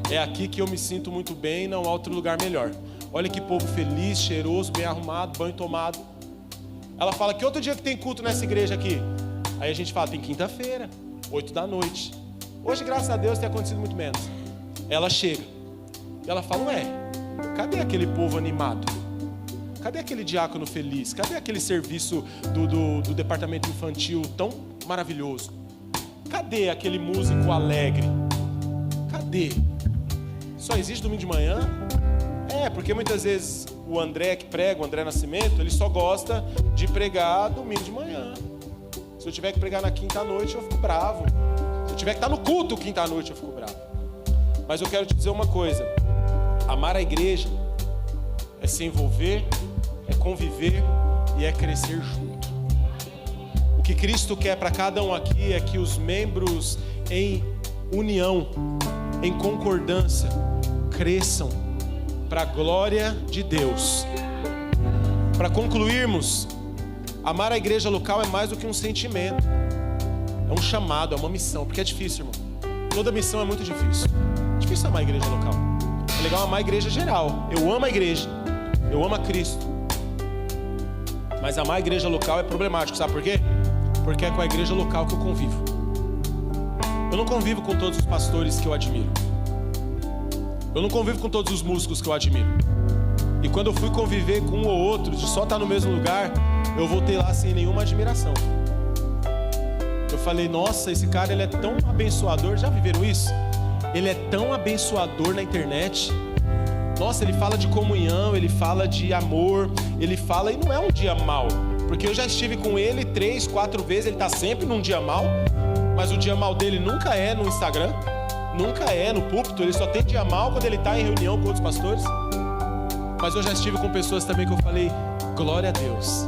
é aqui que eu me sinto muito bem, não há outro lugar melhor. Olha que povo feliz, cheiroso, bem arrumado, banho tomado. Ela fala, que outro dia que tem culto nessa igreja aqui? Aí a gente fala, tem quinta-feira, 8 da noite. Hoje, graças a Deus, tem acontecido muito menos. Ela chega e ela fala, ué, cadê aquele povo animado? Cadê aquele diácono feliz? Cadê aquele serviço do departamento infantil tão maravilhoso? Cadê aquele músico alegre? Cadê? Só existe domingo de manhã? Porque muitas vezes o André que prega, o André Nascimento, ele só gosta de pregar domingo de manhã. Se eu tiver que pregar na quinta-noite, eu fico bravo. Se eu tiver que estar no culto quinta-noite, eu fico bravo. Mas eu quero te dizer uma coisa. Amar a igreja é se envolver, é conviver e é crescer junto. O que Cristo quer para cada um aqui é que os membros em união em concordância, cresçam para a glória de Deus. Para concluirmos, amar a igreja local é mais do que um sentimento, é um chamado, é uma missão, porque é difícil, irmão. Toda missão é muito difícil. É difícil amar a igreja local. É legal amar a igreja geral. Eu amo a igreja, eu amo a Cristo. Mas amar a igreja local é problemático, sabe por quê? Porque é com a igreja local que eu convivo. Eu não convivo com todos os pastores que eu admiro. Eu não convivo com todos os músicos que eu admiro. E quando eu fui conviver com um ou outro, de só estar no mesmo lugar, eu voltei lá sem nenhuma admiração. Eu falei, nossa, esse cara ele é tão abençoador. Já viveram isso? Ele é tão abençoador na internet. Nossa, ele fala de comunhão, ele fala de amor, ele fala, e não é um dia mau. Porque eu já estive com ele 3, 4 vezes, ele está sempre num dia mau. Mas o dia mau dele nunca é no Instagram, nunca é no púlpito, ele só tem dia mau quando ele está em reunião com outros pastores. Mas eu já estive com pessoas também que eu falei, glória a Deus,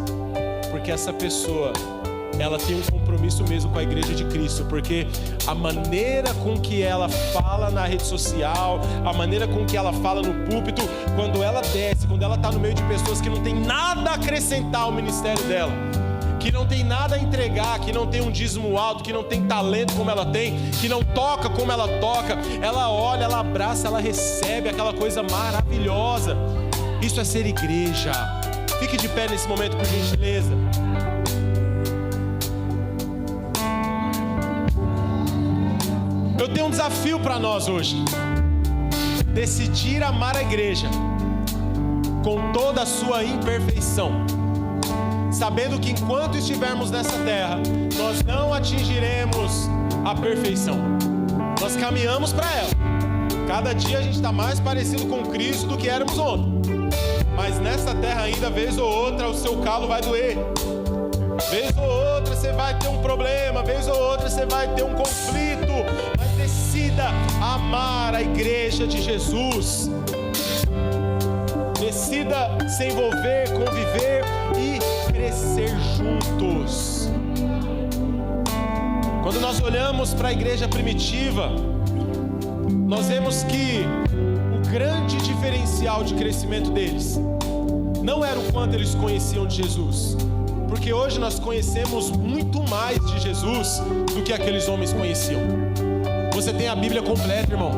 porque essa pessoa, ela tem um compromisso mesmo com a igreja de Cristo, porque a maneira com que ela fala na rede social, a maneira com que ela fala no púlpito, quando ela desce, quando ela está no meio de pessoas que não tem nada a acrescentar ao ministério dela, que não tem nada a entregar, que não tem um dízimo alto, que não tem talento como ela tem, que não toca como ela toca, ela olha, ela abraça, ela recebe aquela coisa maravilhosa. Isso é ser igreja. Fique de pé nesse momento, por gentileza. Eu tenho um desafio para nós hoje. Decidir amar a igreja com toda a sua imperfeição, sabendo que enquanto estivermos nessa terra, nós não atingiremos a perfeição. Nós caminhamos para ela. Cada dia a gente está mais parecido com Cristo do que éramos ontem. Mas nessa terra ainda, vez ou outra, o seu calo vai doer. Vez ou outra você vai ter um problema, vez ou outra você vai ter um conflito. Mas decida amar a igreja de Jesus. Decida se envolver, conviver e crescer juntos. Quando nós olhamos para a igreja primitiva, nós vemos que o grande diferencial de crescimento deles não era o quanto eles conheciam de Jesus, porque hoje nós conhecemos muito mais de Jesus do que aqueles homens conheciam. Você tem a Bíblia completa, irmão.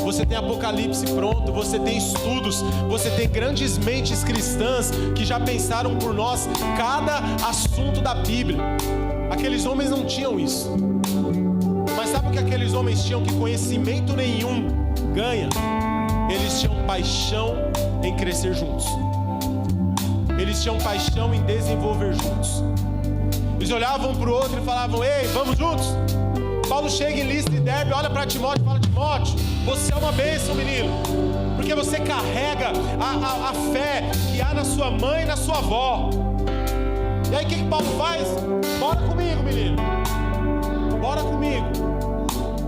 Você tem Apocalipse pronto, você tem estudos, você tem grandes mentes cristãs que já pensaram por nós cada assunto da Bíblia. Aqueles homens não tinham isso. Mas sabe o que aqueles homens tinham que conhecimento nenhum ganha? Eles tinham paixão em crescer juntos. Eles tinham paixão em desenvolver juntos. Eles olhavam para o outro e falavam, ei, vamos juntos? Paulo chega em Listra e Derbe, olha para Timóteo e fala, Timóteo, você é uma bênção, menino, porque você carrega a fé que há na sua mãe e na sua avó. E aí o que Paulo faz? Bora comigo, menino. Bora comigo.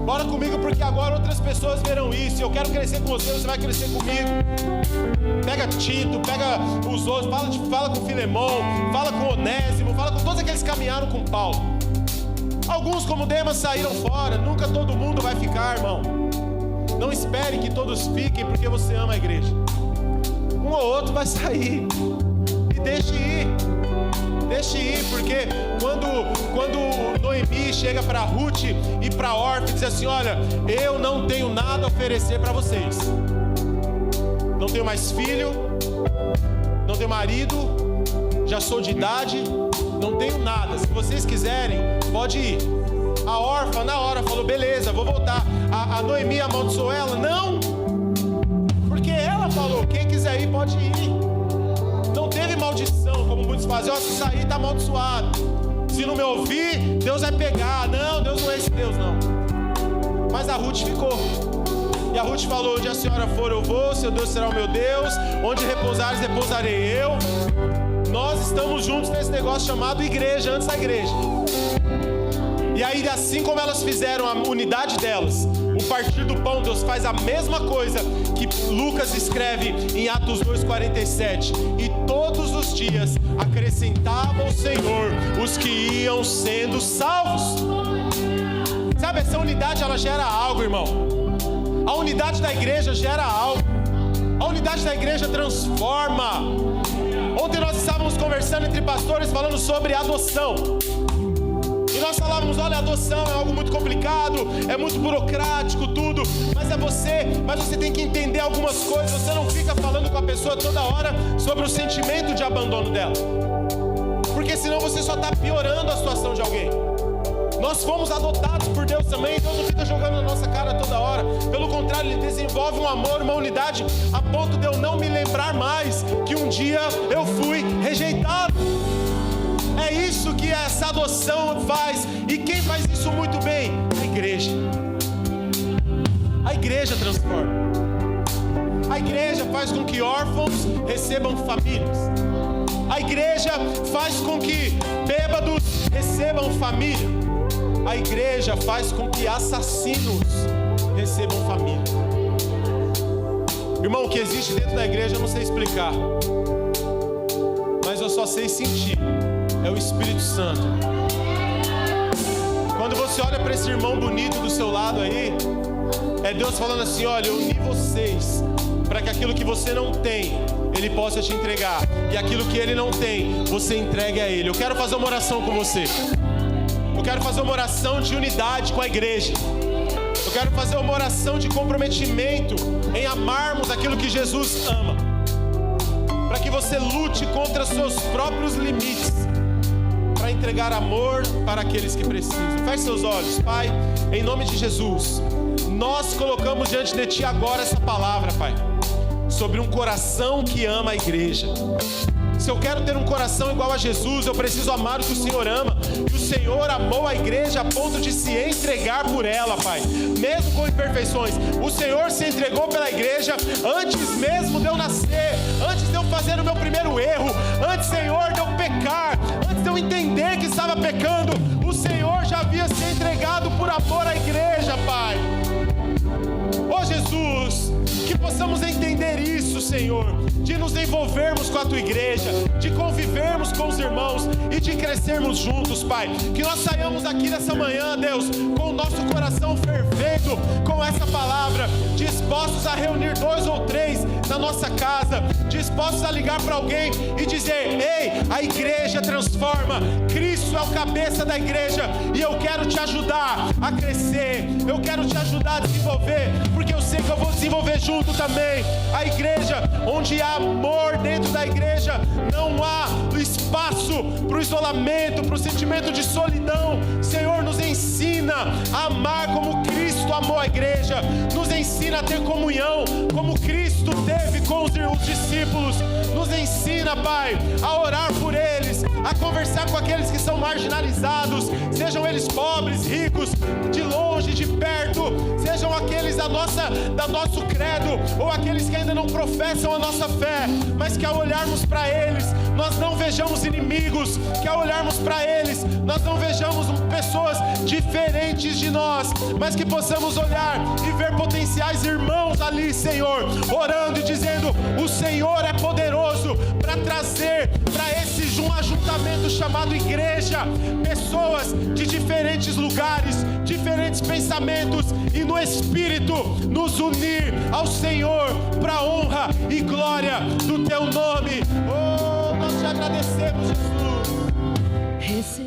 Bora comigo, porque agora outras pessoas verão isso. Eu quero crescer com você, você vai crescer comigo. Pega Tito, pega os outros, fala com Filemão, fala com Onésimo, fala com todos aqueles que caminharam com Paulo. Alguns, como Demas, saíram fora. Nunca todo mundo vai ficar, irmão. Não espere que todos fiquem porque você ama a igreja. Um ou outro vai sair. E deixe ir. Deixe ir, porque quando Noemi chega para Ruth e para Orfa e diz assim, olha, eu não tenho nada a oferecer para vocês. Não tenho mais filho, não tenho marido, já sou de idade, não tenho nada. Se vocês quiserem, pode ir. A Orfa na hora falou, beleza, vou voltar. A Noemi amaldiçoou ela? Não, porque ela falou, quem quiser ir pode ir. Não teve maldição, como muitos fazem. Se sair, está amaldiçoado. Se não me ouvir, Deus vai pegar. Não, Deus não é esse Deus, não. Mas a Ruth ficou. E a Ruth falou, onde a senhora for eu vou, seu Deus será o meu Deus. Onde repousares, repousarei eu. Nós estamos juntos nesse negócio chamado igreja, antes da igreja. E aí, assim como elas fizeram a unidade delas, o partir do pão, Deus faz a mesma coisa que Lucas escreve em Atos 2,47. E todos os dias acrescentava o Senhor os que iam sendo salvos. Sabe, essa unidade ela gera algo, irmão. A unidade da igreja gera algo. A unidade da igreja transforma. Ontem nós estávamos conversando entre pastores falando sobre adoção. E nós falávamos, olha, adoção é algo muito complicado, é muito burocrático, tudo. Mas você tem que entender algumas coisas. Você não fica falando com a pessoa toda hora sobre o sentimento de abandono dela. Porque senão você só está piorando a situação de alguém. Nós fomos adotados por Deus também. Deus não fica jogando na nossa cara toda hora. Pelo contrário, Ele desenvolve um amor, uma unidade, a ponto de eu não me lembrar mais que um dia eu fui rejeitado. É isso que essa adoção faz. E quem faz isso muito bem? A igreja. A igreja transforma. A igreja faz com que órfãos recebam famílias. A igreja faz com que bêbados recebam família. A igreja faz com que assassinos recebam família. Irmão, o que existe dentro da igreja eu não sei explicar, mas eu só sei sentir. É o Espírito Santo. Quando você olha para esse irmão bonito do seu lado aí, é Deus falando assim, olha, eu uni vocês para que aquilo que você não tem, Ele possa te entregar. E aquilo que Ele não tem, você entregue a Ele. Eu quero fazer uma oração com você. Eu quero fazer uma oração de unidade com a igreja. Eu quero fazer uma oração de comprometimento em amarmos aquilo que Jesus ama. Para que você lute contra seus próprios limites, para entregar amor para aqueles que precisam. Feche seus olhos. Pai, em nome de Jesus, nós colocamos diante de Ti agora essa palavra, Pai, sobre um coração que ama a igreja. Se eu quero ter um coração igual a Jesus, eu preciso amar o que o Senhor ama. E o Senhor amou a igreja a ponto de se entregar por ela, Pai. Mesmo com imperfeições, o Senhor se entregou pela igreja antes mesmo de eu nascer, antes de eu fazer o meu primeiro erro, antes, Senhor, de eu pecar, antes de eu entender que estava pecando. O Senhor já havia se entregado por amor à igreja, Pai. Ó Jesus, que possamos entender isso, Senhor, de nos envolvermos com a Tua igreja, de convivermos com os irmãos e de crescermos juntos, Pai. Que nós saiamos aqui nessa manhã, Deus, com o nosso coração fervendo com essa palavra, dispostos a reunir 2 ou 3 na nossa casa, dispostos a ligar para alguém e dizer, ei, a igreja transforma, Cristo é o cabeça da igreja e eu quero te ajudar a crescer, eu quero te ajudar a desenvolver, porque eu sei que eu vou desenvolver junto também. A igreja, onde há amor dentro da igreja, não há espaço para o isolamento, para o sentimento de solidão. Senhor, nos ensina a amar como Cristo amou a igreja, nos ensina a ter comunhão como Cristo teve com os discípulos, nos ensina, Pai, a orar por eles, a conversar com aqueles que são marginalizados, sejam eles pobres, ricos, de longe, de perto, sejam aqueles da nosso credo, ou aqueles que ainda não professam a nossa fé, mas que ao olharmos para eles, nós não vejamos inimigos, que ao olharmos para eles, nós não vejamos pessoas diferentes de nós, mas que possamos olhar e ver potenciais irmãos ali, Senhor, orando e dizendo, o Senhor é poderoso para trazer para esse ajuntamento chamado igreja, pessoas de diferentes lugares, diferentes pensamentos, e no Espírito nos unir ao Senhor para a honra e glória do Teu nome. Oh, nós te agradecemos, Jesus.